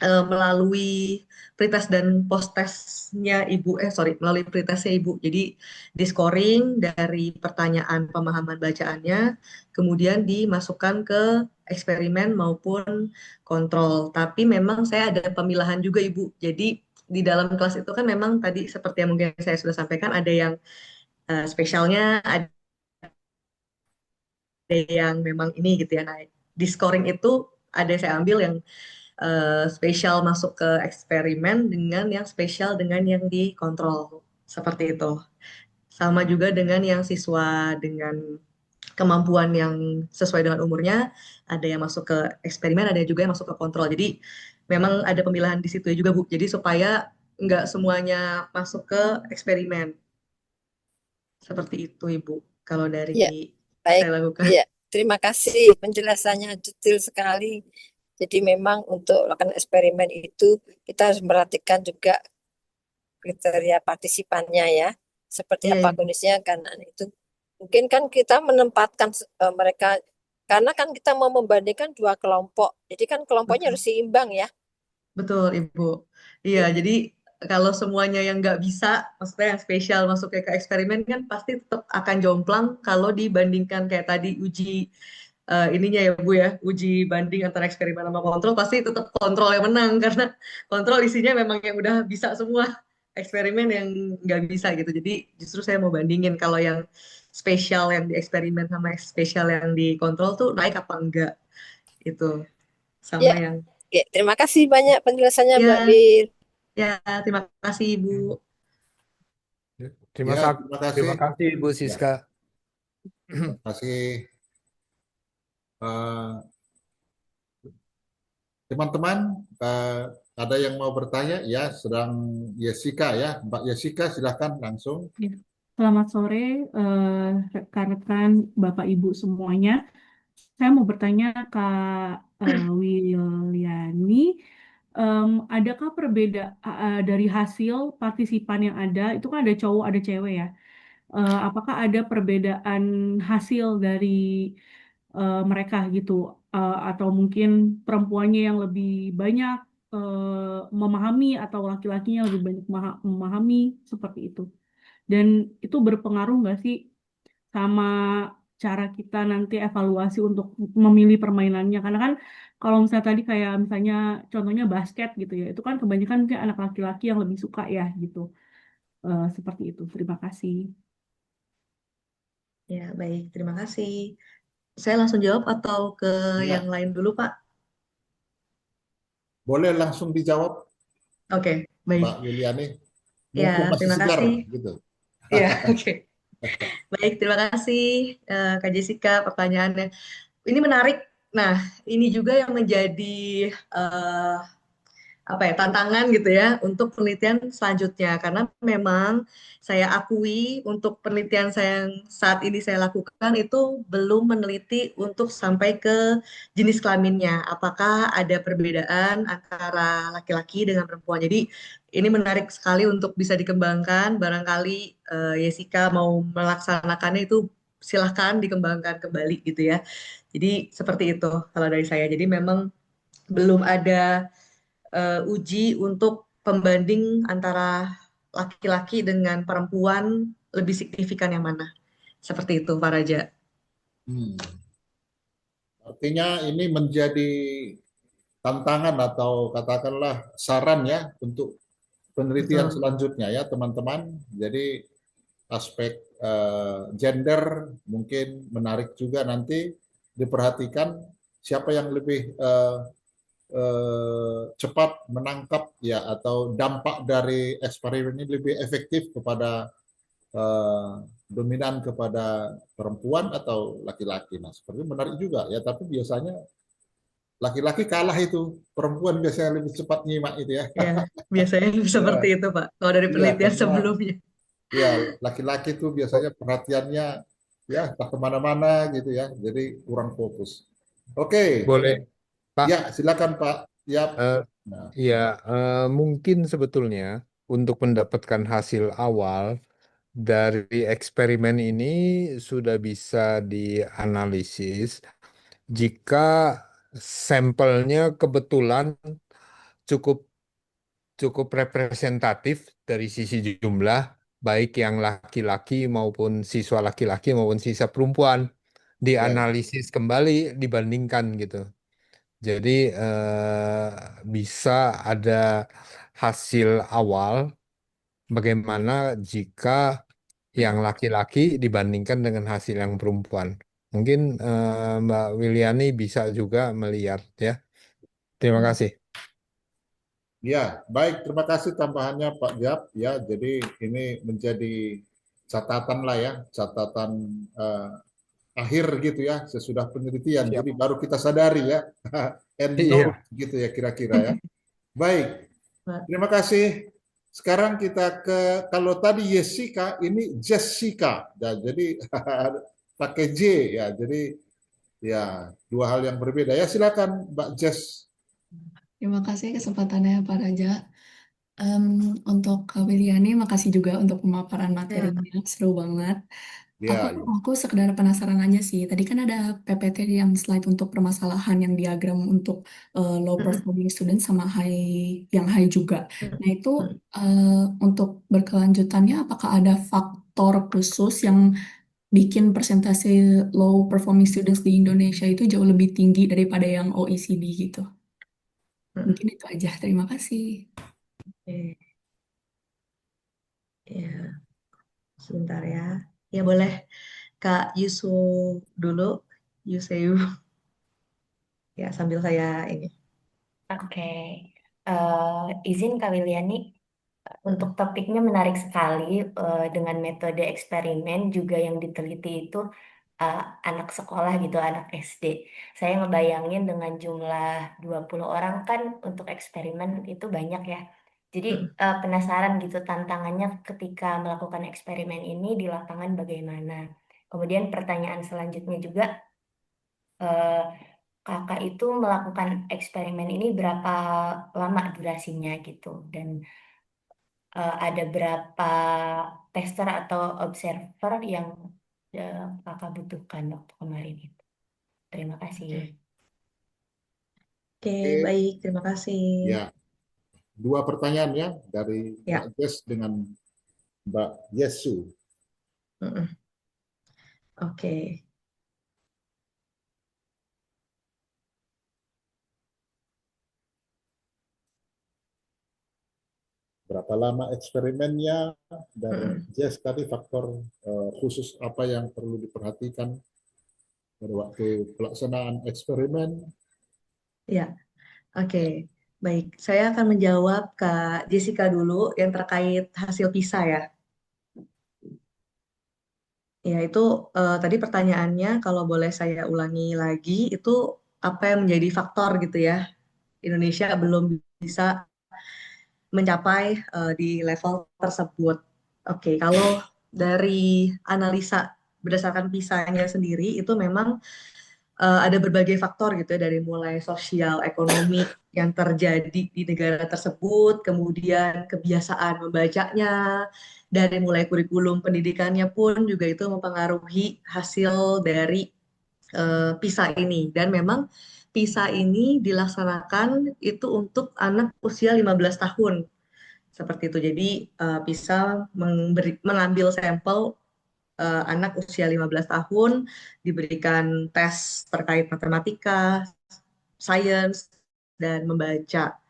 C: melalui pretest dan post-testnya Ibu, melalui pretestnya Ibu. Jadi di scoring dari pertanyaan pemahaman bacaannya, kemudian dimasukkan ke eksperimen maupun kontrol. Tapi memang saya ada pemilahan juga Ibu. Jadi di dalam kelas itu kan memang tadi seperti yang mungkin saya sudah sampaikan, ada yang spesialnya, ada yang memang ini gitu ya. Nah, di scoring itu ada yang saya ambil yang spesial masuk ke eksperimen dengan yang spesial dengan yang dikontrol. Seperti itu. Sama juga dengan yang siswa dengan kemampuan yang sesuai dengan umurnya, ada yang masuk ke eksperimen, ada juga yang masuk ke kontrol. Jadi memang ada pemilahan di situ juga, Bu. Jadi supaya nggak semuanya masuk ke eksperimen. Seperti itu, Ibu. Kalau dari
G: Ya, baik.
C: saya lakukan.
G: Ya, terima kasih penjelasannya detail sekali. Jadi memang untuk melakukan eksperimen itu kita harus memperhatikan juga kriteria partisipannya ya. Seperti
C: Iya,
G: apa
C: Ibu.
G: kondisinya karena itu mungkin kan kita menempatkan mereka karena kan kita mau membandingkan dua kelompok. Jadi kan kelompoknya
C: Betul.
G: harus seimbang ya.
C: Betul, Ibu. Iya, jadi kalau semuanya yang nggak bisa, maksudnya yang spesial masuk ke eksperimen kan pasti tetap akan jomplang kalau dibandingkan kayak tadi uji ininya ya Bu ya, uji banding antara eksperimen sama kontrol, pasti tetap kontrol yang menang karena kontrol isinya memang yang udah bisa semua, eksperimen yang nggak bisa gitu. Jadi justru saya mau bandingin kalau yang spesial yang di eksperimen sama spesial yang di kontrol tuh naik apa enggak itu sama
G: Ya,
C: yang
G: ya, terima kasih banyak penjelasannya Mbak
C: ya.
G: Bir.
C: Ya, terima kasih Ibu.
B: Terima,
A: Ya, terima kasih.
B: terima kasih Bu
A: Ya,
B: Siska.
A: terima kasih. Teman-teman, ada yang mau bertanya? Ya, sedang Jessica ya. Mbak Jessica, silakan langsung.
D: Ya. Selamat sore, rekan-rekan Bapak Ibu semuanya. Saya mau bertanya Kak Wiliani, adakah perbedaan dari hasil partisipan yang ada, itu kan ada cowok, ada cewek ya. Apakah ada perbedaan hasil dari mereka gitu, atau mungkin perempuannya yang lebih banyak memahami atau laki-lakinya lebih banyak memahami seperti itu. Dan itu berpengaruh nggak sih sama cara kita nanti evaluasi untuk memilih permainannya? Karena kan kalau misalnya tadi kayak misalnya contohnya basket gitu ya, itu kan kebanyakan mungkin anak laki-laki yang lebih suka ya gitu. Seperti itu. Terima kasih.
C: Ya, baik. Terima kasih. Saya langsung jawab atau ke yang
A: Ya,
C: lain dulu, Pak?
A: boleh langsung dijawab,
C: Oke, baik.
A: Mbak Yuliani.
C: Ya,
A: Mumpung masih
C: terima
A: segar,
C: kasih.
A: gitu.
C: Ya, oke. Baik, terima kasih Kak Jessica pertanyaannya. Ini menarik. Nah, ini juga yang menjadi tantangan gitu ya untuk penelitian selanjutnya, karena memang saya akui untuk penelitian saya yang saat ini saya lakukan itu belum meneliti untuk sampai ke jenis kelaminnya, apakah ada perbedaan antara laki-laki dengan perempuan. Jadi ini menarik sekali untuk bisa dikembangkan, barangkali Yesika mau melaksanakannya itu silahkan dikembangkan kembali gitu ya. Jadi seperti itu kalau dari saya. Jadi memang belum ada uji untuk pembanding antara laki-laki dengan perempuan lebih signifikan yang mana. Seperti itu, Pak Raja.
A: Hmm. Artinya ini menjadi tantangan atau katakanlah saran ya untuk penelitian
C: Betul.
A: selanjutnya ya teman-teman. Jadi aspek gender mungkin menarik juga nanti diperhatikan siapa yang lebih cepat menangkap ya atau dampak dari eksperimen ini lebih efektif kepada dominan kepada perempuan atau laki-laki. Nah, seperti menarik juga ya, tapi biasanya laki-laki kalah itu, perempuan biasanya lebih cepat nyimak itu ya.
C: Ya, biasanya seperti
A: Ya,
C: itu, Pak. Kalau dari
A: iya
C: penelitian
A: karena
C: sebelumnya.
A: ya laki-laki itu biasanya perhatiannya ya tak kemana-mana gitu ya, jadi kurang fokus. Oke,
B: Boleh, Pak.
A: ya silakan Pak. Ya,
B: Eh,
A: nah,
B: ya, mungkin sebetulnya untuk mendapatkan hasil awal dari eksperimen ini sudah bisa dianalisis jika sampelnya kebetulan cukup cukup representatif dari sisi jumlah, baik yang laki-laki maupun siswa laki-laki maupun siswa perempuan,
A: ya,
B: dianalisis kembali, dibandingkan gitu. Jadi bisa ada hasil awal bagaimana jika yang laki-laki dibandingkan dengan hasil yang perempuan. Mungkin Mbak Wiliani bisa juga melihat ya. Terima kasih.
A: ya, baik. Terima kasih tambahannya Pak Jab. Ya, jadi ini menjadi catatan lah ya, catatan akhir gitu ya, sesudah penelitian.
B: Siap.
A: Jadi baru kita sadari ya, end note
B: Iya.
A: gitu ya kira-kira ya. Baik,
C: Pak.
A: terima kasih. Sekarang kita ke, kalau tadi Jessica, ini Jessica. Ya, jadi pakai J ya, jadi ya dua hal yang berbeda. Ya silakan Mbak Jess.
H: Terima kasih kesempatannya Pak Raja. Untuk Kak Wiliani, makasih juga untuk pemaparan
C: Ya,
H: materinya, seru banget. Aku
A: Ya, ya.
H: aku sekedar penasaran aja sih. Tadi kan ada PPT yang slide untuk permasalahan yang diagram untuk low performing student sama yang high juga. Nah itu untuk berkelanjutannya, apakah ada faktor khusus yang bikin persentase low performing students di Indonesia itu jauh lebih tinggi daripada yang OECD gitu? Mungkin itu aja. Terima kasih.
C: Oke. Ya, sebentar ya. Ya boleh Kak Yusu dulu. Yuseu. Ya, sambil saya ini.
I: Oke, izin Kak Wiliani, untuk topiknya menarik sekali dengan metode eksperimen juga yang diteliti itu eh, anak sekolah gitu, anak SD. Saya ngebayangin dengan jumlah 20 orang kan untuk eksperimen itu banyak ya. Jadi penasaran gitu tantangannya ketika melakukan eksperimen ini di lapangan bagaimana. Kemudian pertanyaan selanjutnya juga, eh, kakak itu melakukan eksperimen ini berapa lama durasinya gitu dan ada berapa tester atau observer yang kakak butuhkan waktu kemarin itu. Terima kasih.
C: Oke,
A: Oke,
C: baik. Terima kasih.
A: ya. Dua pertanyaan ya dari
C: Ya.
A: Mbak Jess dengan Mbak Yesu.
C: Mm-mm. Oke.
A: Berapa lama eksperimennya, dan
C: Mm-mm.
A: Jess tadi faktor khusus apa yang perlu diperhatikan pada waktu pelaksanaan eksperimen.
C: Ya, oke. Baik, saya akan menjawab Kak Jessica dulu yang terkait hasil PISA ya. Ya, itu tadi pertanyaannya kalau boleh saya ulangi lagi, itu apa yang menjadi faktor gitu ya, Indonesia belum bisa mencapai di level tersebut. Oke, kalau dari analisa berdasarkan PISA-nya sendiri itu memang ada berbagai faktor gitu ya, dari mulai sosial, ekonomi yang terjadi di negara tersebut, kemudian kebiasaan membacanya, dari mulai kurikulum pendidikannya pun juga itu mempengaruhi hasil dari PISA ini. Dan memang PISA ini dilaksanakan itu untuk anak usia 15 tahun. Seperti itu. Jadi PISA mengambil sampel anak usia 15 tahun, diberikan tes terkait matematika, sains, dan membaca.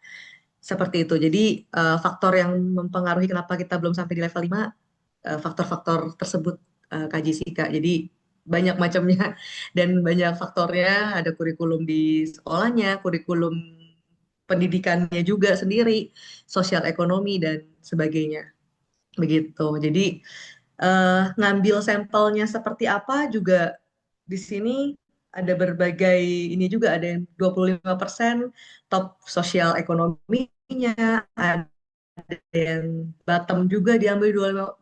C: Seperti itu. Jadi faktor yang mempengaruhi kenapa kita belum sampai di level 5, faktor-faktor tersebut Kak Jessica. Jadi banyak macamnya dan banyak faktornya, ada kurikulum di sekolahnya, kurikulum pendidikannya juga sendiri, sosial ekonomi dan sebagainya. Begitu. Jadi ngambil sampelnya seperti apa juga di sini ada berbagai ini juga, ada yang 25% top sosial ekonominya, ada yang bottom juga diambil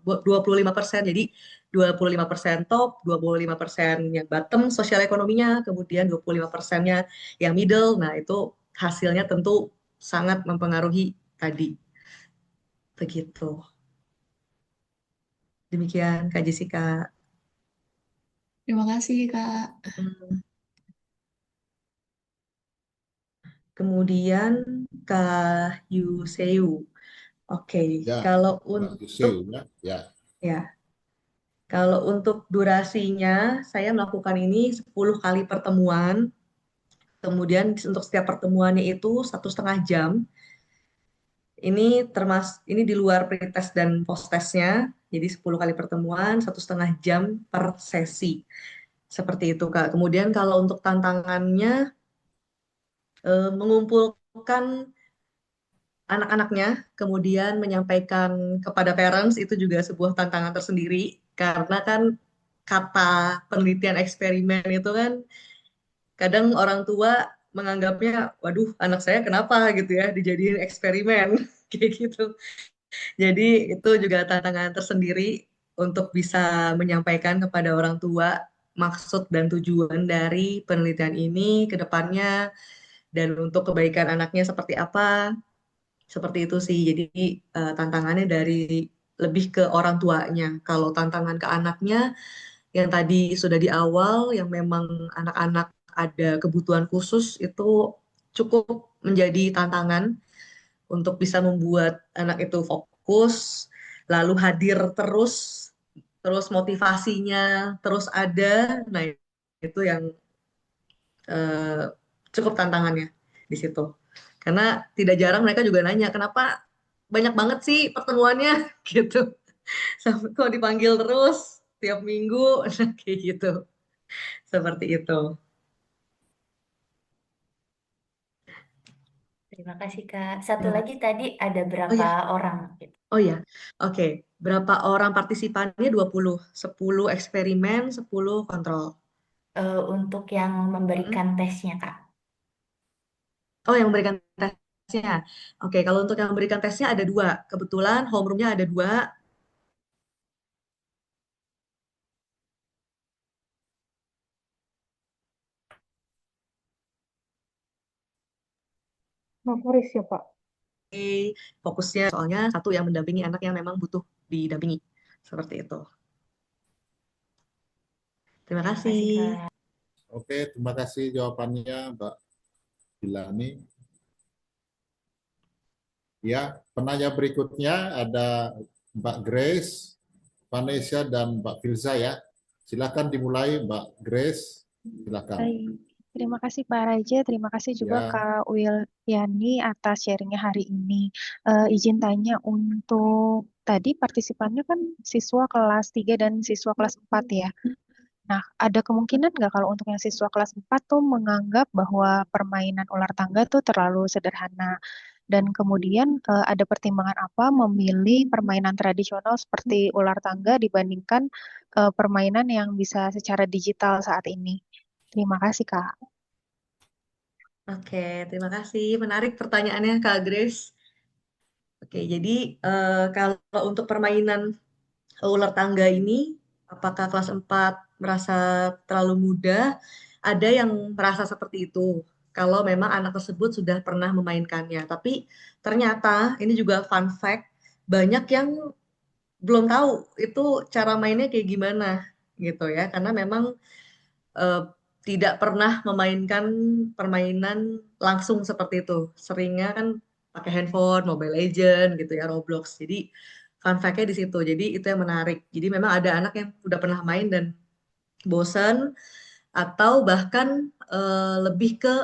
C: 25%. Jadi 25% top, 25% yang bottom sosial ekonominya, kemudian 25%-nya yang middle. Nah, itu hasilnya tentu sangat mempengaruhi tadi. Begitu. Demikian Kak Jessica.
H: Terima kasih, Kak.
C: Kemudian Kak Yuseu. Oke,
A: Ya,
C: kalau
A: Mbak
C: untuk
A: Yuseu ya.
C: kalau untuk durasinya saya melakukan ini 10 kali pertemuan. Kemudian untuk setiap pertemuannya itu 1,5 jam. Ini di luar pretest dan posttestnya. Jadi 10 kali pertemuan, 1,5 jam per sesi. Seperti itu, Kak. Kemudian kalau untuk tantangannya mengumpulkan anak-anaknya, kemudian menyampaikan kepada parents, itu juga sebuah tantangan tersendiri. Karena kan kata penelitian eksperimen itu kan kadang orang tua menganggapnya, waduh anak saya kenapa gitu ya dijadiin eksperimen kayak gitu. Jadi itu juga tantangan tersendiri untuk bisa menyampaikan kepada orang tua maksud dan tujuan dari penelitian ini ke depannya, dan untuk kebaikan anaknya seperti apa. Seperti itu sih. Jadi tantangannya dari lebih ke orang tuanya. Kalau tantangan ke anaknya yang tadi sudah di awal, yang memang anak-anak ada kebutuhan khusus, itu cukup menjadi tantangan untuk bisa membuat anak itu fokus, lalu hadir terus, terus motivasinya terus ada. Nah, itu yang cukup tantangannya di situ. Karena tidak jarang mereka juga nanya, kenapa banyak banget sih pertemuannya gitu. Sampai kok dipanggil terus tiap minggu, kayak gitu. Seperti itu.
I: Terima kasih, Kak. Satu
C: Terima
I: lagi tadi ada
C: Oh
I: berapa
C: ya,
I: orang gitu?
C: oh ya. Oke. Berapa orang partisipannya? 20. 10 eksperimen, 10 kontrol.
I: Untuk yang memberikan tesnya, Kak.
C: Oh, yang memberikan tesnya. Oke, kalau untuk yang memberikan tesnya ada 2. Kebetulan homeroomnya ada 2.
D: Favoris ya, Pak.
C: Fokusnya soalnya satu yang mendampingi anak yang memang butuh didampingi. Seperti itu. Terima
I: Terima
C: kasih.
I: kasih, Kak.
A: Oke, terima kasih jawabannya Mbak Bilani. Ya, penanya berikutnya ada Mbak Grace, Vanessa, dan Mbak Filza ya. Silakan dimulai Mbak Grace. Silakan.
J: Baik, terima kasih Pak Raja, terima kasih juga
A: Ya,
J: Kak Wilyani atas sharingnya hari ini. Izin tanya untuk tadi partisipannya kan siswa kelas 3 dan siswa kelas 4 ya. Nah, ada kemungkinan nggak kalau untuk yang siswa kelas 4 tuh menganggap bahwa permainan ular tangga tuh terlalu sederhana? Dan kemudian ada pertimbangan apa memilih permainan tradisional seperti ular tangga dibandingkan permainan yang bisa secara digital saat ini? Terima kasih, Kak.
C: Oke, terima kasih. Menarik pertanyaannya Kak Grace. Oke, jadi kalau untuk permainan ular tangga ini, apakah kelas 4 merasa terlalu mudah? Ada yang merasa seperti itu. Kalau memang anak tersebut sudah pernah memainkannya. Tapi ternyata ini juga fun fact, banyak yang belum tahu itu cara mainnya kayak gimana gitu ya. Karena memang eh, tidak pernah memainkan permainan langsung seperti itu. Seringnya kan pakai handphone, Mobile Legend gitu ya, Roblox. Jadi fun fact-nya di situ. Jadi itu yang menarik. Jadi memang ada anak yang udah pernah main dan bosan atau bahkan lebih ke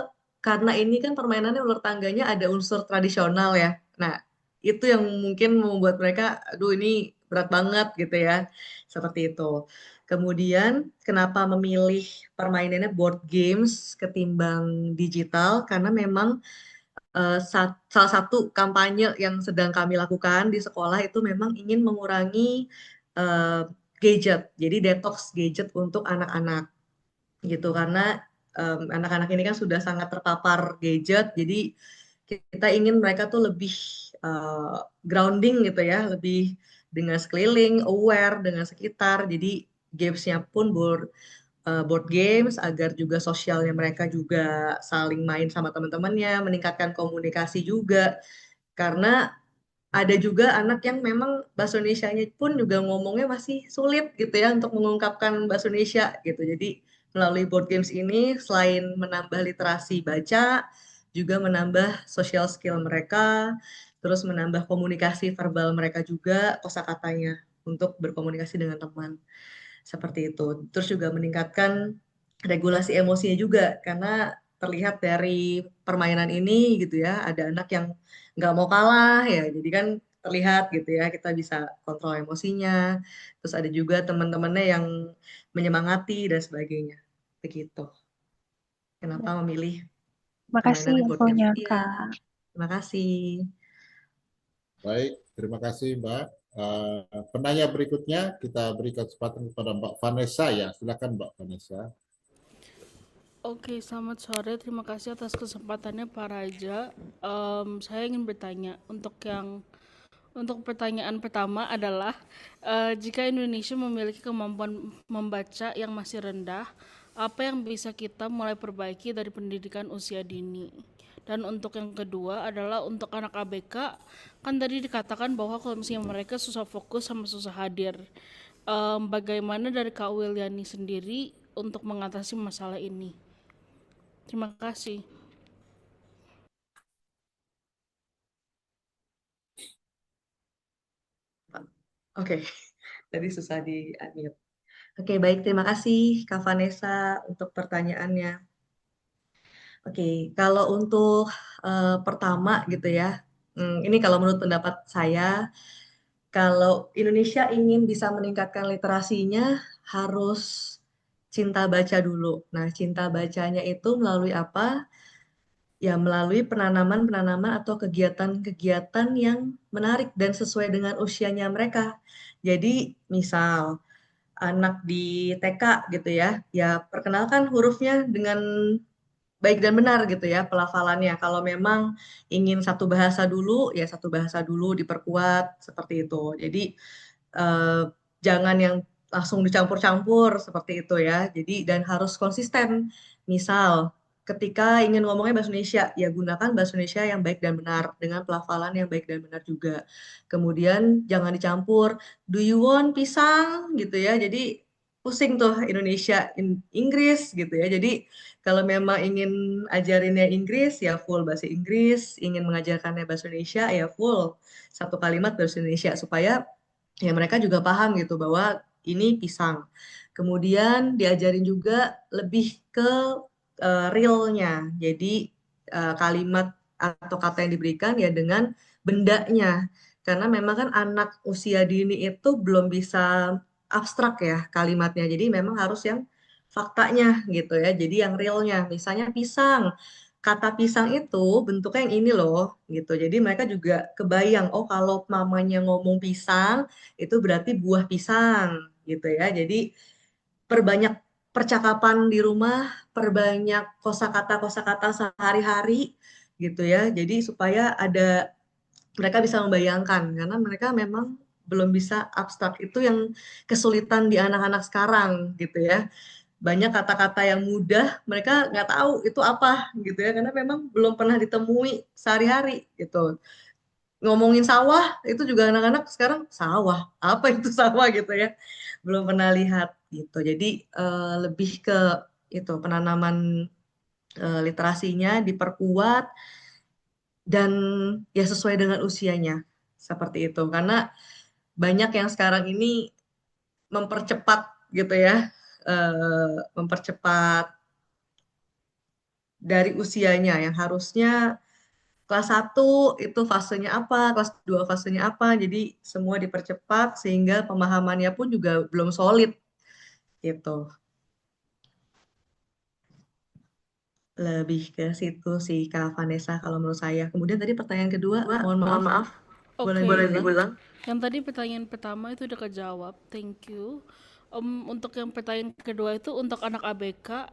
C: karena ini kan permainannya ular tangganya ada unsur tradisional ya. Nah, itu yang mungkin membuat mereka, aduh ini berat banget gitu ya. Seperti itu. Kemudian kenapa memilih permainannya board games ketimbang digital? Karena memang salah satu kampanye yang sedang kami lakukan di sekolah itu memang ingin mengurangi eh, gadget. Jadi detox gadget untuk anak-anak gitu karena anak-anak ini kan sudah sangat terpapar gadget, jadi kita ingin mereka tuh lebih grounding gitu ya, lebih dengan sekeliling, aware dengan sekitar. Jadi gamesnya pun board games agar juga sosialnya mereka juga saling main sama teman-temannya, meningkatkan komunikasi juga. Karena ada juga anak yang memang bahasa Indonesianya pun juga ngomongnya masih sulit gitu ya untuk mengungkapkan bahasa Indonesia gitu. Jadi melalui board games ini selain menambah literasi baca, juga menambah social skill mereka, terus menambah komunikasi verbal mereka juga, kosakatanya untuk berkomunikasi dengan teman. Seperti itu. Terus juga meningkatkan regulasi emosinya juga karena terlihat dari permainan ini gitu ya, ada anak yang nggak mau kalah ya, jadi kan terlihat gitu ya, kita bisa kontrol emosinya. Terus ada juga teman-temannya yang menyemangati dan sebagainya. Begitu. Kenapa memilih
J: Makasih
C: permainan board games?
J: infonya,
C: Iya,
J: Kak.
C: terima kasih.
A: Baik, terima kasih Mbak. Penanya berikutnya kita beri kesempatan kepada Mbak Vanessa ya. Silakan Mbak Vanessa.
K: Oke, selamat sore. Terima kasih atas kesempatannya Pak Raja. Saya ingin bertanya untuk pertanyaan pertama adalah jika Indonesia memiliki kemampuan membaca yang masih rendah, apa yang bisa kita mulai perbaiki dari pendidikan usia dini? Dan untuk yang kedua adalah untuk anak ABK, kan tadi dikatakan bahwa kalau misalnya mereka susah fokus sama susah hadir. Bagaimana dari Kak Wiliani sendiri untuk mengatasi masalah ini? Terima kasih.
C: Oke, tadi susah di-unmute. Oke, baik. Terima kasih Kak Vanessa untuk pertanyaannya. Oke, kalau untuk pertama gitu ya, ini kalau menurut pendapat saya, kalau Indonesia ingin bisa meningkatkan literasinya, harus cinta baca dulu. Nah, cinta bacanya itu melalui apa? Ya, melalui penanaman-penanaman atau kegiatan-kegiatan yang menarik dan sesuai dengan usianya mereka. Jadi, misal anak di TK gitu ya, ya perkenalkan hurufnya dengan baik dan benar gitu ya pelafalannya. Kalau memang ingin satu bahasa dulu, ya satu bahasa dulu diperkuat seperti itu. Jadi eh, jangan yang langsung dicampur-campur seperti itu ya. Jadi dan harus konsisten. Misal ketika ingin ngomongnya bahasa Indonesia, ya gunakan bahasa Indonesia yang baik dan benar dengan pelafalan yang baik dan benar juga. Kemudian jangan dicampur, do you want pisang gitu ya. Jadi pusing tuh Indonesia Inggris gitu ya. Jadi kalau memang ingin ajarinnya Inggris ya full bahasa Inggris, ingin mengajarkannya bahasa Indonesia ya full satu kalimat bahasa Indonesia supaya ya mereka juga paham gitu bahwa ini pisang. Kemudian diajarin juga lebih ke realnya. Jadi kalimat atau kata yang diberikan ya dengan bendanya. Karena memang kan anak usia dini itu belum bisa abstrak ya kalimatnya. Jadi memang harus yang faktanya gitu ya. Jadi yang realnya. Misalnya pisang. Kata pisang itu bentuknya yang ini loh gitu. Jadi mereka juga kebayang, oh kalau mamanya ngomong pisang itu berarti buah pisang gitu ya. Jadi perbanyak percakapan di rumah, perbanyak kosakata-kosakata sehari-hari gitu ya. Jadi supaya ada mereka bisa membayangkan karena mereka memang belum bisa abstrak, itu yang kesulitan di anak-anak sekarang gitu ya. Banyak kata-kata yang mudah mereka nggak tahu itu apa gitu ya, karena memang belum pernah ditemui sehari-hari gitu. Ngomongin sawah itu juga anak-anak sekarang, sawah apa itu sawah gitu ya, belum pernah lihat gitu. Jadi lebih ke itu penanaman literasinya diperkuat dan ya sesuai dengan usianya seperti itu, karena banyak yang sekarang ini mempercepat gitu ya, mempercepat dari usianya yang harusnya kelas 1 itu fasenya apa, kelas 2 fasenya apa, jadi semua dipercepat sehingga pemahamannya pun juga belum solid gitu. Lebih ke situ sih Kak Vanessa kalau menurut saya. Kemudian tadi pertanyaan kedua, mohon maaf, boleh
K: Oke,
C: diulang?
K: yang tadi pertanyaan pertama itu udah kejawab, thank you. Untuk yang pertanyaan kedua itu untuk anak ABK,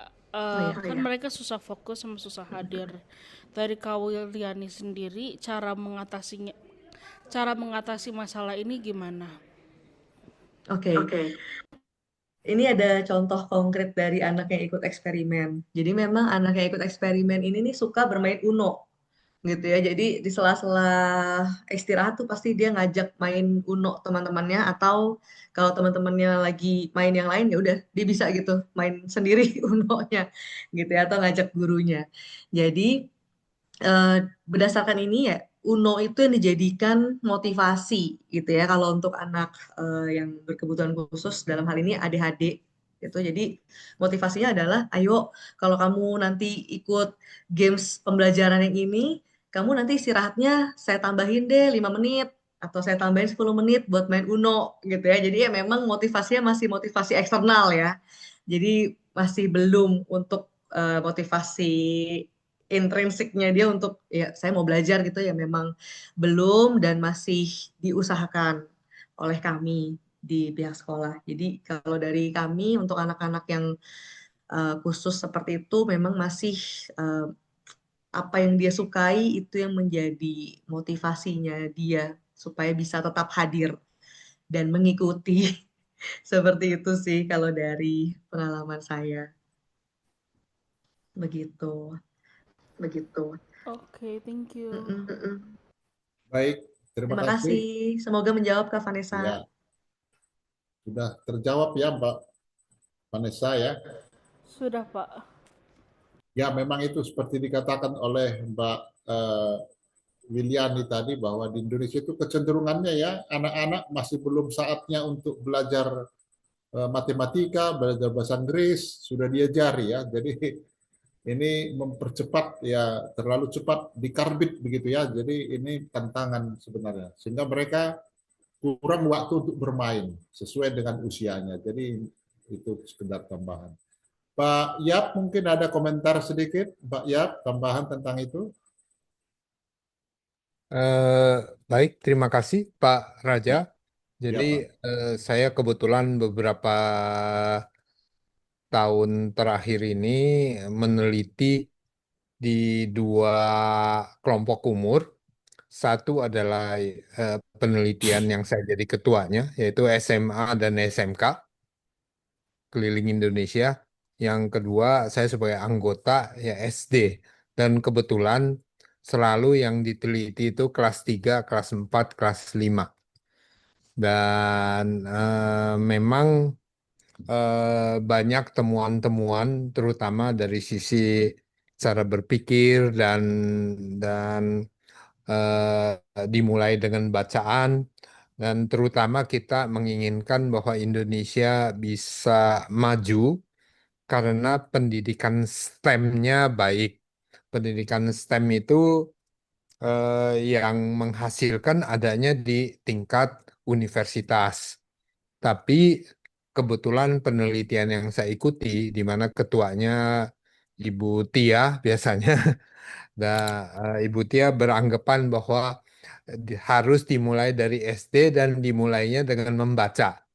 K: kan mereka susah fokus sama susah hadir. Dari Kak Wiliani sendiri, cara mengatasi masalah ini gimana?
C: Oke. Ini ada contoh konkret dari anak yang ikut eksperimen. Jadi memang anak yang ikut eksperimen ini nih suka bermain Uno gitu ya. Jadi di sela-sela istirahat tuh pasti dia ngajak main Uno teman-temannya, atau kalau teman-temannya lagi main yang lain ya udah dia bisa gitu main sendiri Uno-nya gitu ya, atau ngajak gurunya. Jadi berdasarkan ini ya, Uno itu yang dijadikan motivasi gitu ya kalau untuk anak yang berkebutuhan khusus, dalam hal ini ADHD gitu. Jadi motivasinya adalah, ayo kalau kamu nanti ikut games pembelajaran yang ini, kamu nanti istirahatnya saya tambahin deh 5 menit atau saya tambahin 10 menit buat main Uno gitu ya. Jadi ya memang motivasinya masih motivasi eksternal ya. Jadi masih belum untuk motivasi intrinsiknya dia untuk ya saya mau belajar gitu ya, memang belum dan masih diusahakan oleh kami di pihak sekolah. Jadi kalau dari kami untuk anak-anak yang khusus seperti itu memang masih uh, apa yang dia sukai itu yang menjadi motivasinya dia supaya bisa tetap hadir dan mengikuti. Seperti itu sih kalau dari pengalaman saya. Begitu.
K: Oke, thank you.
A: Baik, terima
C: Terima
A: kasih.
C: kasih. Semoga menjawab Kak Vanessa.
A: Ya, sudah terjawab ya Mbak Vanessa ya.
K: Sudah, Pak.
A: Ya, memang itu seperti dikatakan oleh Mbak Wiliani tadi, bahwa di Indonesia itu kecenderungannya ya anak-anak masih belum saatnya untuk belajar matematika, belajar bahasa Inggris, sudah diajari ya. Jadi ini mempercepat ya, terlalu cepat dikarbit begitu ya. Jadi ini tantangan sebenarnya, sehingga mereka kurang waktu untuk bermain sesuai dengan usianya. Jadi itu sekedar tambahan. Pak Yap, mungkin ada komentar sedikit, Pak Yap, tambahan tentang itu.
B: Baik, terima kasih Pak Raja.
A: Ya,
B: Jadi
A: Pak.
B: saya kebetulan beberapa tahun terakhir ini meneliti di dua kelompok umur. Satu adalah penelitian yang saya jadi ketuanya, yaitu SMA dan SMK keliling Indonesia. Yang kedua, saya sebagai anggota ya SD. Dan kebetulan selalu yang diteliti itu kelas 3, kelas 4, kelas 5. Dan memang banyak temuan-temuan terutama dari sisi cara berpikir dan dimulai dengan bacaan, dan terutama kita menginginkan bahwa Indonesia bisa maju karena pendidikan STEM-nya baik. Pendidikan STEM itu yang menghasilkan adanya di tingkat universitas. Tapi kebetulan penelitian yang saya ikuti, di mana ketuanya Ibu Tia biasanya, Ibu Tia beranggapan bahwa harus dimulai dari SD dan dimulainya dengan membaca.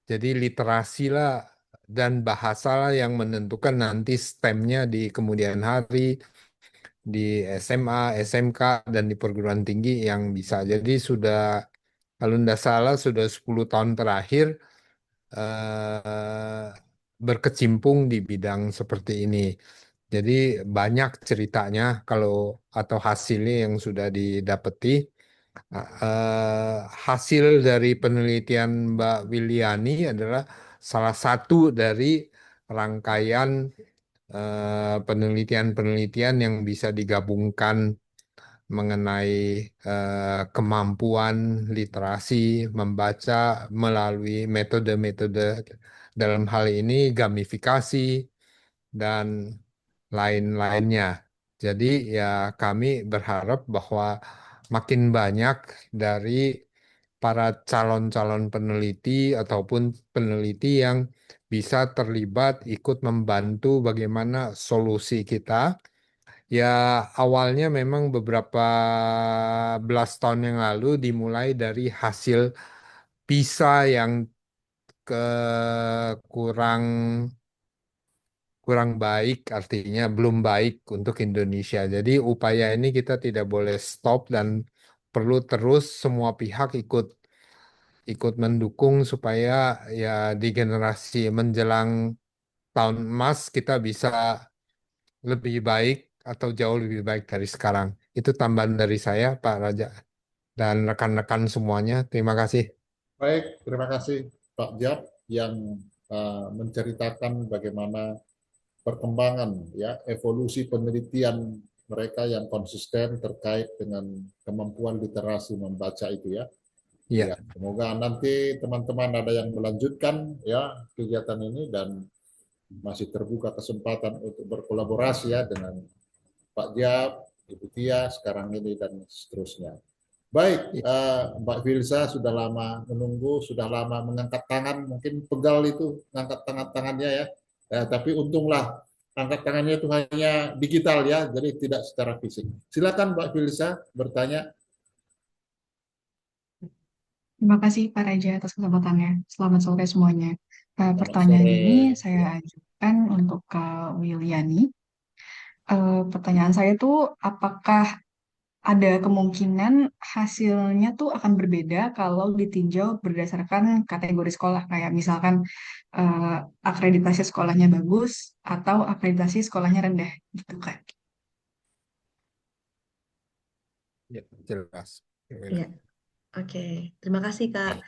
B: Jadi literasi lah dan bahasa lah yang menentukan nanti STEM-nya di kemudian hari. di SMA, SMK, dan di perguruan tinggi yang bisa. Jadi sudah, kalau tidak salah, sudah 10 tahun terakhir eh, berkecimpung di bidang seperti ini. Jadi banyak ceritanya kalau atau hasilnya yang sudah didapati. Hasil dari penelitian Mbak Wiliani adalah salah satu dari rangkaian penelitian-penelitian yang bisa digabungkan mengenai kemampuan literasi membaca melalui metode-metode, dalam hal ini gamifikasi dan lain-lainnya. Jadi ya kami berharap bahwa makin banyak dari para calon-calon peneliti ataupun peneliti yang bisa terlibat ikut membantu bagaimana solusi kita. Ya awalnya memang beberapa belas tahun yang lalu dimulai dari hasil PISA yang ke kurang kurang baik, artinya belum baik untuk Indonesia. Jadi upaya ini kita tidak boleh stop dan perlu terus semua pihak ikut ikut mendukung supaya ya di generasi menjelang tahun emas kita bisa lebih baik atau jauh lebih baik dari sekarang. Itu tambahan dari saya, Pak Raja, dan rekan-rekan semuanya. Terima kasih.
A: Baik, terima kasih Pak Jab yang menceritakan bagaimana perkembangan ya evolusi penelitian mereka yang konsisten terkait dengan kemampuan literasi membaca itu ya.
B: Iya.
A: Ya, semoga nanti teman-teman ada yang melanjutkan ya kegiatan ini dan masih terbuka kesempatan untuk berkolaborasi ya dengan Pak Jab, Ibu Tia sekarang ini dan seterusnya. Baik, Mbak Filsa sudah lama menunggu, sudah lama mengangkat tangan, mungkin pegal itu mengangkat tangannya ya. Tapi untunglah angkat tangannya itu hanya digital ya, jadi tidak secara fisik. Silakan Mbak Filsa bertanya.
H: Terima kasih Pak Raja atas kesempatannya. Selamat sore semuanya.
A: Selamat
H: Pertanyaan
A: sore.
H: ini saya ajukan untuk Kak Wiliani. Pertanyaan saya tuh, apakah ada kemungkinan hasilnya tuh akan berbeda kalau ditinjau berdasarkan kategori sekolah, kayak misalkan akreditasi sekolahnya bagus atau akreditasi sekolahnya rendah, gitu kan?
B: Ya, jelas.
C: Ya, oke. Terima kasih, Kak.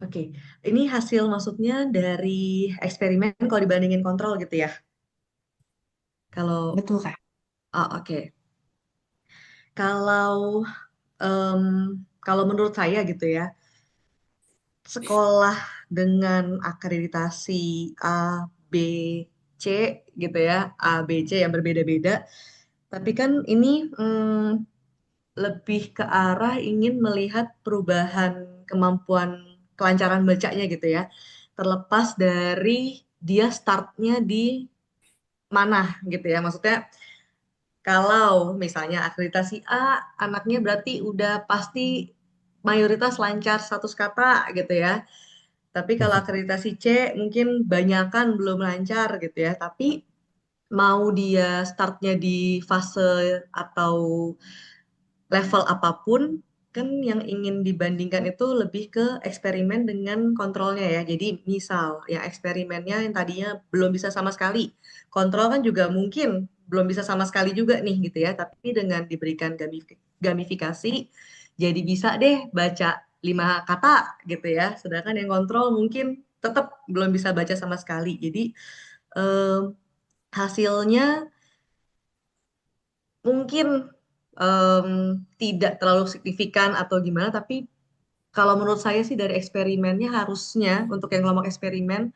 C: Oke, ini hasil maksudnya dari eksperimen kalau dibandingin kontrol gitu ya? Kalau
H: Betul, Kak.
C: oke. Kalau em, kalau menurut saya gitu ya, sekolah dengan akreditasi A, B, C gitu ya, A, B, C yang berbeda-beda. Tapi kan ini lebih ke arah ingin melihat perubahan kemampuan kelancaran bacanya gitu ya. Terlepas dari dia startnya di mana gitu ya. Maksudnya kalau misalnya akreditasi A, anaknya berarti udah pasti mayoritas lancar 100 kata gitu ya. Tapi kalau akreditasi C mungkin banyakan belum lancar gitu ya. Tapi mau dia startnya di fase atau level apapun, kan yang ingin dibandingkan itu lebih ke eksperimen dengan kontrolnya ya. Jadi misal ya eksperimennya yang tadinya belum bisa sama sekali, kontrol kan juga mungkin belum bisa sama sekali juga nih gitu ya. Tapi dengan diberikan gamifikasi, jadi bisa deh baca 5 kata gitu ya. Sedangkan yang kontrol mungkin tetap belum bisa baca sama sekali. Jadi eh, hasilnya mungkin em, tidak terlalu signifikan atau gimana, tapi kalau menurut saya sih dari eksperimennya harusnya, untuk yang kelompok eksperimen,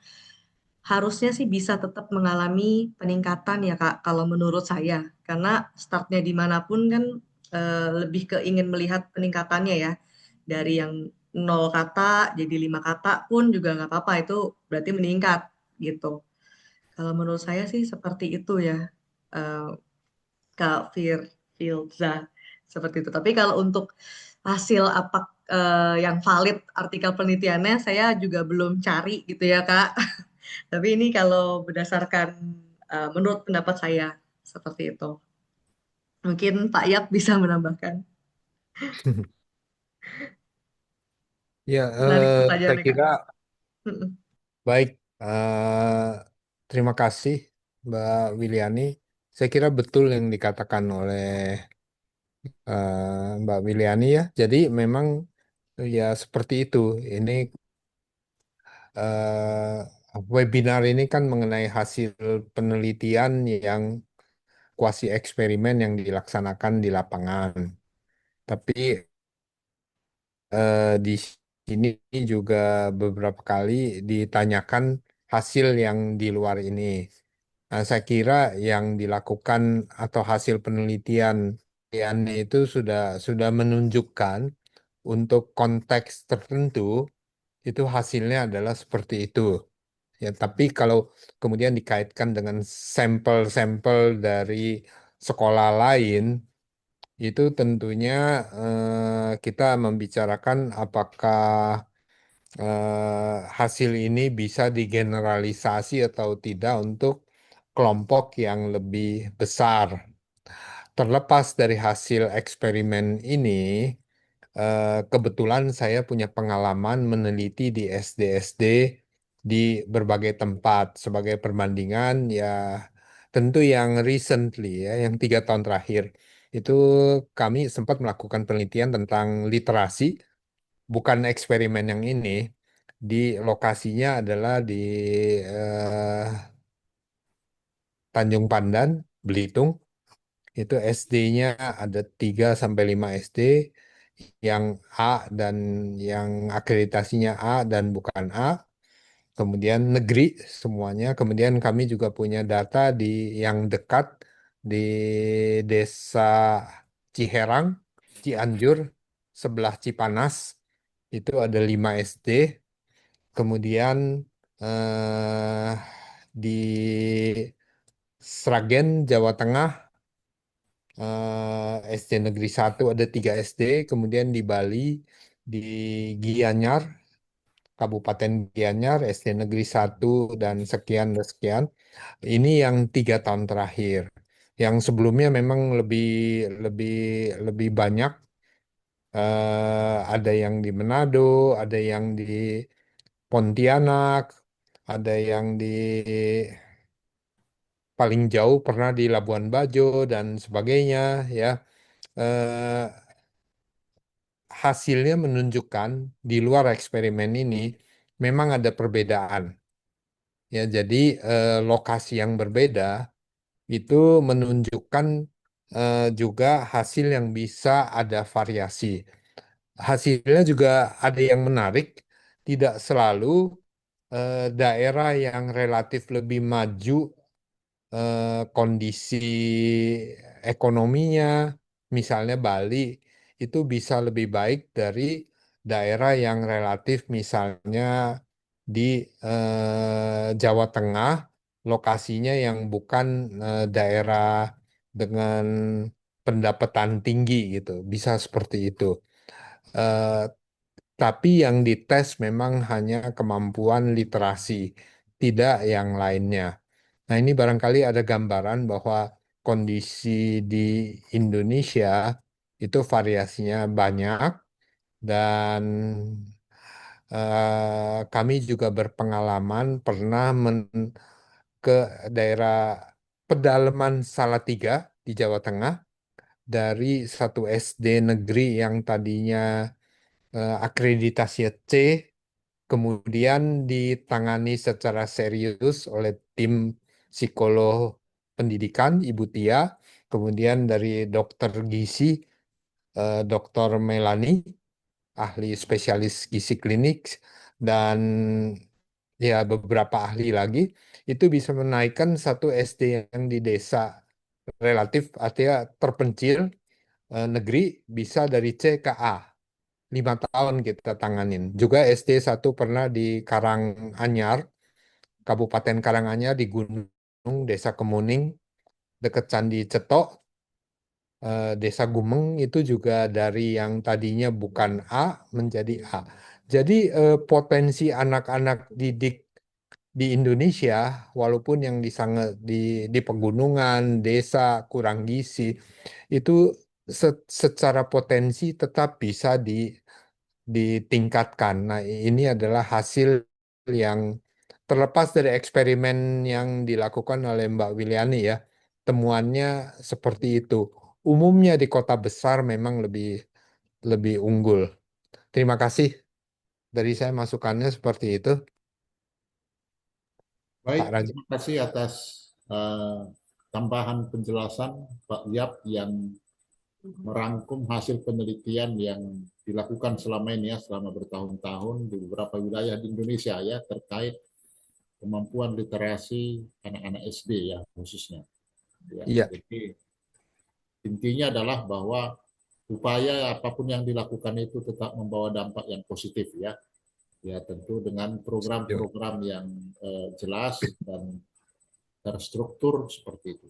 C: harusnya sih bisa tetap mengalami peningkatan ya Kak, kalau menurut saya. Karena startnya dimanapun kan lebih ke ingin melihat peningkatannya ya. Dari yang 0 kata jadi 5 kata pun juga nggak apa-apa, itu berarti meningkat gitu. Kalau menurut saya sih seperti itu ya. Eh, Kak Firza seperti itu. Tapi kalau untuk hasil apa yang valid artikel penelitiannya saya juga belum cari gitu ya Kak. Tapi ini kalau berdasarkan menurut pendapat saya seperti itu. Mungkin Pak Yap bisa menambahkan.
B: Ya,
C: Menarik
B: saya
C: pertanyaannya, Kak.
B: kira
C: Mm-mm.
B: baik. Terima kasih, Mbak Wiliani. Saya kira betul yang dikatakan oleh Mbak Wiliani ya. Jadi memang ya seperti itu. Ini webinar ini kan mengenai hasil penelitian yang kuasi eksperimen yang dilaksanakan di lapangan. Tapi di sini juga beberapa kali ditanyakan hasil yang di luar ini. Nah, saya kira yang dilakukan atau hasil penelitian itu sudah menunjukkan untuk konteks tertentu itu hasilnya adalah seperti itu. Ya, tapi kalau kemudian dikaitkan dengan sampel-sampel dari sekolah lain, itu tentunya kita membicarakan apakah hasil ini bisa digeneralisasi atau tidak untuk kelompok yang lebih besar. Terlepas dari hasil eksperimen ini, kebetulan saya punya pengalaman meneliti di SD-SD di berbagai tempat sebagai perbandingan ya tentu yang recently ya yang 3 tahun terakhir itu kami sempat melakukan penelitian tentang literasi, bukan eksperimen yang ini. Di lokasinya adalah di eh, Tanjung Pandan, Belitung. Itu SD-nya ada 3 sampai 5 SD yang A dan yang akreditasinya A dan bukan A. Kemudian negeri semuanya. Kemudian kami juga punya data di yang dekat di Desa Ciherang, Cianjur, sebelah Cipanas. Itu ada 5 SD. Kemudian eh, di Sragen, Jawa Tengah, SD Negeri 1 ada 3 SD. Kemudian di Bali, di Gianyar, Kabupaten Gianyar, SD Negeri 1 dan sekian dan sekian. Ini yang 3 tahun terakhir. Yang sebelumnya memang lebih lebih lebih banyak. Ada yang di Manado, ada yang di Pontianak, ada yang di paling jauh pernah di Labuan Bajo dan sebagainya ya. Eh, Hasilnya menunjukkan di luar eksperimen ini memang ada perbedaan. Ya, jadi lokasi yang berbeda itu menunjukkan juga hasil yang bisa ada variasi. Hasilnya juga ada yang menarik, tidak selalu daerah yang relatif lebih maju kondisi ekonominya, misalnya Bali, itu bisa lebih baik dari daerah yang relatif misalnya di Jawa Tengah, lokasinya yang bukan daerah dengan pendapatan tinggi gitu, bisa seperti itu. Eh, tapi yang dites memang hanya kemampuan literasi, tidak yang lainnya. Nah, ini barangkali ada gambaran bahwa kondisi di Indonesia itu variasinya banyak dan kami juga berpengalaman pernah ke daerah pedalaman Salatiga di Jawa Tengah dari satu SD negeri yang tadinya akreditasi C, kemudian ditangani secara serius oleh tim psikolog pendidikan Ibu Tia, kemudian dari dokter gizi Dokter Melani, ahli spesialis gizi klinik, dan ya beberapa ahli lagi, itu bisa menaikkan satu SD yang di desa relatif artinya terpencil negeri bisa dari C ke A. 5 tahun kita tanganin. Juga SD 1 pernah di Karanganyar, Kabupaten Karanganyar di Gunung, Desa Kemuning, dekat Candi Cetok, Desa Gumeng itu juga dari yang tadinya bukan A menjadi A. Jadi potensi anak-anak didik di Indonesia, walaupun yang di pegunungan, desa kurang gizi, itu secara potensi tetap bisa ditingkatkan. Nah, ini adalah hasil yang terlepas dari eksperimen yang dilakukan oleh Mbak Wiliani ya. Temuannya seperti itu. Umumnya di kota besar memang lebih unggul. Terima kasih. Dari saya masukannya seperti itu,
A: Baik,
B: Pak Raja.
A: terima kasih atas tambahan penjelasan Pak Yap yang merangkum hasil penelitian yang dilakukan selama ini ya, selama bertahun-tahun di beberapa wilayah di Indonesia ya, terkait kemampuan literasi anak-anak SD ya khususnya. Ya,
B: Iya.
A: jadi intinya adalah bahwa upaya apapun yang dilakukan itu tetap membawa dampak yang positif ya. Ya tentu dengan program-program yang jelas dan terstruktur seperti itu.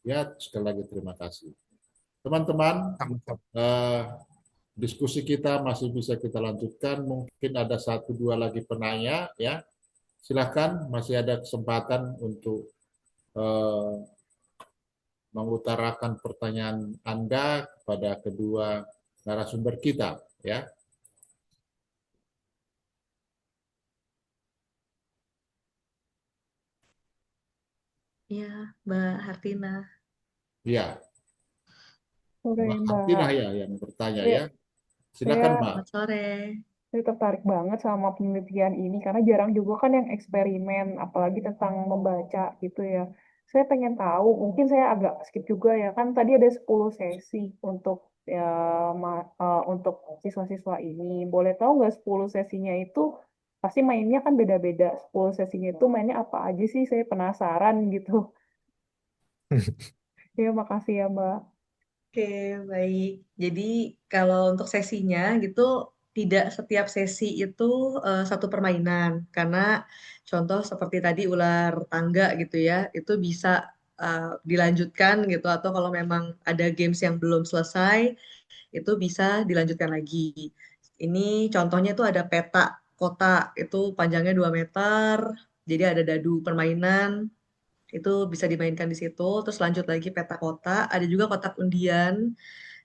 A: Ya sekali lagi terima kasih. Teman-teman, diskusi kita masih bisa kita lanjutkan. Mungkin ada 1-2 lagi penanya ya. Silakan, masih ada kesempatan untuk mengutarakan pertanyaan Anda kepada kedua narasumber kita ya.
C: Iya, Mbak Hartina.
A: Iya.
L: Sore,
A: Mbak
L: Mbak.
A: Hartina ya yang bertanya
L: Iya,
A: ya. Silakan Mbak.
C: Selamat sore.
L: saya tertarik banget sama penelitian ini karena jarang juga kan yang eksperimen, apalagi tentang membaca gitu ya. Saya pengen tahu, mungkin saya agak skip juga ya, kan tadi ada 10 sesi untuk untuk siswa-siswa ini. Boleh tahu nggak 10 sesinya itu pasti mainnya kan beda-beda. 10 sesinya itu mainnya apa aja sih? Saya penasaran gitu. Ya, makasih ya, Mbak.
C: Oke, baik. Jadi kalau untuk sesinya gitu, tidak setiap sesi itu satu permainan. Karena contoh seperti tadi ular tangga gitu ya, itu bisa dilanjutkan gitu. Atau kalau memang ada games yang belum selesai, itu bisa dilanjutkan lagi. Ini contohnya itu ada peta kota, itu panjangnya 2 meter. Jadi ada dadu permainan, itu bisa dimainkan di situ. Terus lanjut lagi peta kota, ada juga kotak undian.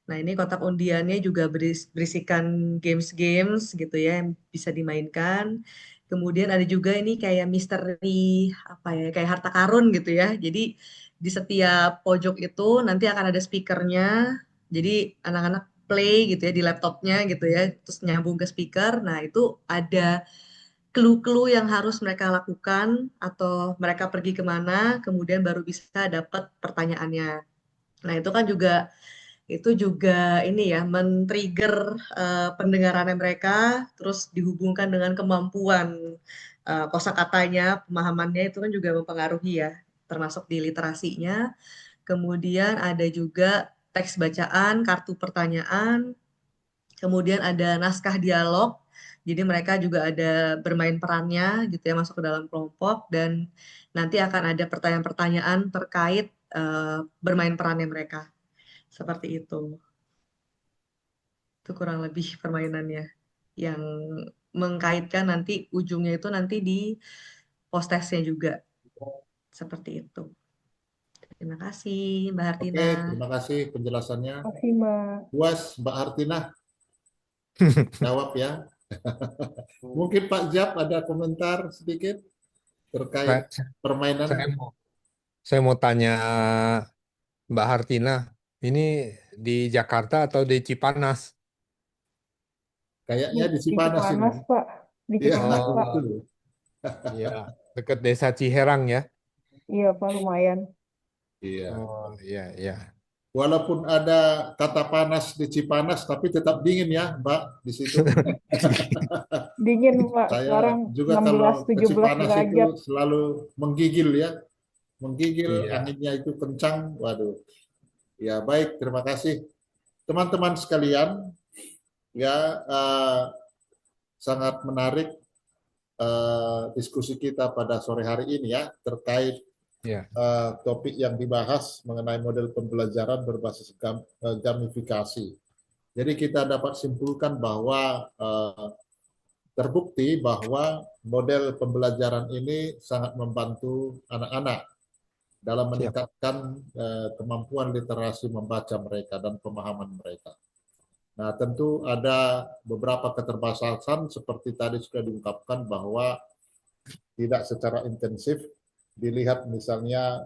C: Nah, ini kotak undiannya juga berisikan games-games gitu ya yang bisa dimainkan. Kemudian ada juga ini kayak misteri apa ya, kayak harta karun gitu ya. Jadi di setiap pojok itu nanti akan ada speakernya. Jadi anak-anak play gitu ya di laptopnya gitu ya, terus nyambung ke speaker. Nah, itu ada clue-clue yang harus mereka lakukan atau mereka pergi kemana, kemudian baru bisa dapat pertanyaannya. Nah, itu juga ini ya men-trigger pendengarannya mereka, terus dihubungkan dengan kemampuan kosakatanya, pemahamannya itu kan juga mempengaruhi ya, termasuk di literasinya. Kemudian ada juga teks bacaan, kartu pertanyaan, kemudian ada naskah dialog. Jadi mereka juga ada bermain perannya gitu ya, masuk ke dalam kelompok, dan nanti akan ada pertanyaan-pertanyaan terkait bermain perannya mereka. Seperti itu. Itu kurang lebih permainannya yang mengkaitkan nanti ujungnya itu nanti di post-testnya juga. Seperti itu. Terima kasih Mbak Hartina.
A: Oke, terima kasih penjelasannya.
L: Terima kasih, Mbak.
A: Puas Mbak Hartina? Jawab ya. Mungkin Pak Jab ada komentar sedikit terkait permainan.
B: Saya mau tanya Mbak Hartina, ini di Jakarta atau di Cipanas?
A: Kayaknya di Cipanas ini.
L: Pak. Di Cipanas, Pak.
B: Iya, dekat Desa Ciherang ya?
L: Iya, Pak, lumayan.
A: Iya.
B: Oh, iya, iya.
A: Walaupun ada kata panas di Cipanas, tapi tetap dingin ya, Mbak, di situ.
L: Dingin, Pak.
A: Saya
L: Sekarang
A: juga
L: 16,
A: kalau ke
L: 17
A: Cipanas itu
L: derajat.
A: selalu menggigil ya. Menggigil,
B: Iya.
A: anginnya itu kencang. Waduh. Ya, baik, terima kasih. Teman-teman sekalian, ya sangat menarik diskusi kita pada sore hari ini ya, terkait topik yang dibahas mengenai model pembelajaran berbasis gamifikasi. Jadi kita dapat simpulkan bahwa terbukti bahwa model pembelajaran ini sangat membantu anak-anak dalam
B: Siap.
A: meningkatkan kemampuan literasi membaca mereka dan pemahaman mereka. Nah, tentu ada beberapa keterbatasan seperti tadi sudah diungkapkan bahwa tidak secara intensif dilihat misalnya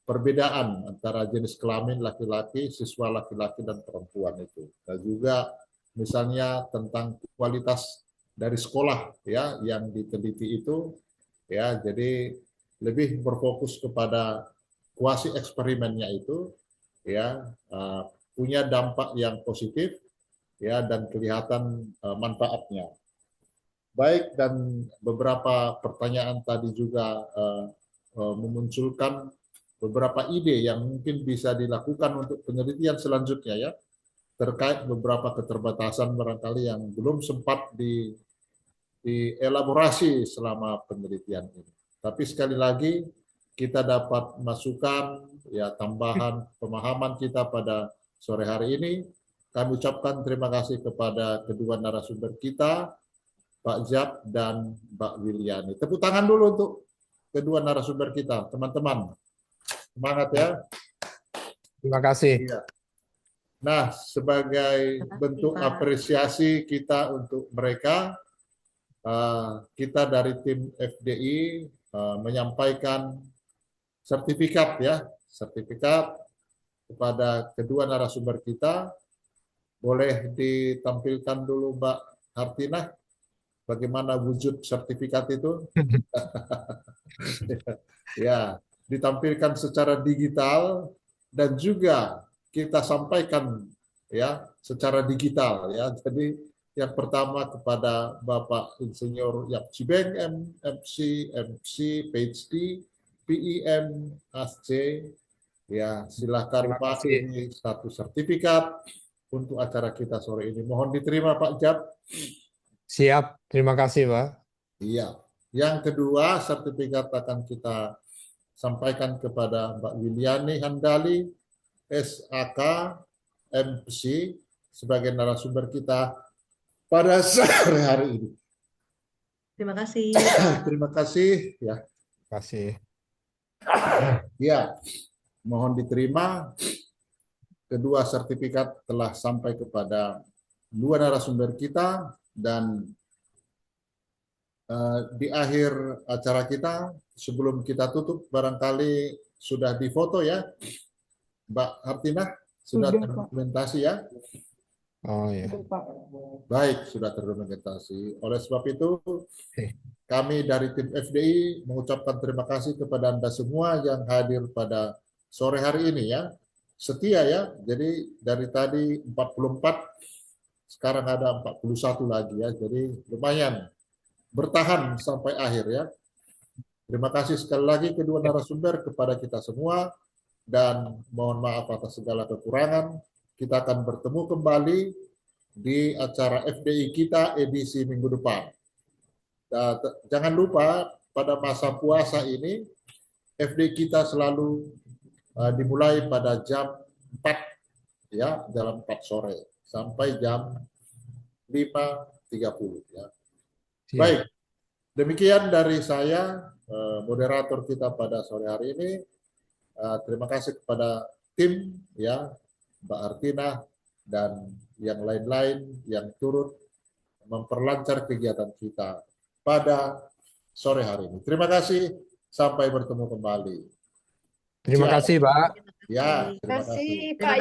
A: perbedaan antara jenis kelamin laki-laki, siswa laki-laki dan perempuan itu. Dan juga misalnya tentang kualitas dari sekolah ya yang diteliti itu ya, jadi lebih berfokus kepada kuasi eksperimennya itu ya, punya dampak yang positif ya dan kelihatan manfaatnya. Baik, dan beberapa pertanyaan tadi juga memunculkan beberapa ide yang mungkin bisa dilakukan untuk penelitian selanjutnya ya, terkait beberapa keterbatasan barangkali yang belum sempat dielaborasi selama penelitian ini. Tapi sekali lagi kita dapat masukan ya, tambahan pemahaman kita pada sore hari ini. Kami ucapkan terima kasih kepada kedua narasumber kita, Pak Jab dan Mbak Wiliani. Tepuk tangan dulu untuk kedua narasumber kita, teman-teman. Semangat ya.
B: Terima kasih.
A: Iya. Nah, sebagai bentuk apresiasi kita untuk mereka, kita dari tim FDI menyampaikan sertifikat ya, sertifikat kepada kedua narasumber kita. Boleh ditampilkan dulu Mbak Hartinah, bagaimana wujud sertifikat itu? Ya, ditampilkan secara digital dan juga kita sampaikan ya secara digital ya. Jadi yang pertama kepada Bapak Insinyur Yap Chi Beng, MC, PhD, PEM, ASC, ya silakan Pak, ini satu sertifikat untuk acara kita sore ini. Mohon diterima Pak Jab.
B: Siap, terima kasih Pak.
A: Iya. Yang kedua, sertifikat akan kita sampaikan kepada Mbak Wiliani Handali, SAK, MC, sebagai narasumber kita pada sore hari ini.
C: Terima kasih.
A: Terima kasih. Ya.
B: Terima kasih.
A: Ya, mohon diterima. Kedua sertifikat telah sampai kepada dua narasumber kita dan di akhir acara kita, sebelum kita tutup, barangkali sudah difoto ya, Mbak Hartinah, sudah terdokumentasi ya?
B: Oh ya.
A: Baik, sudah terdokumentasi. Oleh sebab itu, kami dari tim FDI mengucapkan terima kasih kepada Anda semua yang hadir pada sore hari ini ya. Setia ya, jadi dari tadi 44, sekarang ada 41 lagi ya, jadi lumayan bertahan sampai akhir ya. Terima kasih sekali lagi kedua narasumber kepada kita semua dan mohon maaf atas segala kekurangan. Kita akan bertemu kembali di acara FDI kita edisi minggu depan. Jangan lupa pada masa puasa ini FDI kita selalu dimulai pada jam 4 ya, dalam 4 sore sampai jam 5.30 ya. Baik, demikian dari saya, moderator kita pada sore hari ini. Terima kasih kepada tim ya, Mbak Artina dan yang lain-lain yang turut memperlancar kegiatan kita pada sore hari ini. Terima kasih, sampai bertemu kembali.
B: Terima kasih, Pak.
A: Ya,
G: Terima kasih,
C: Pak.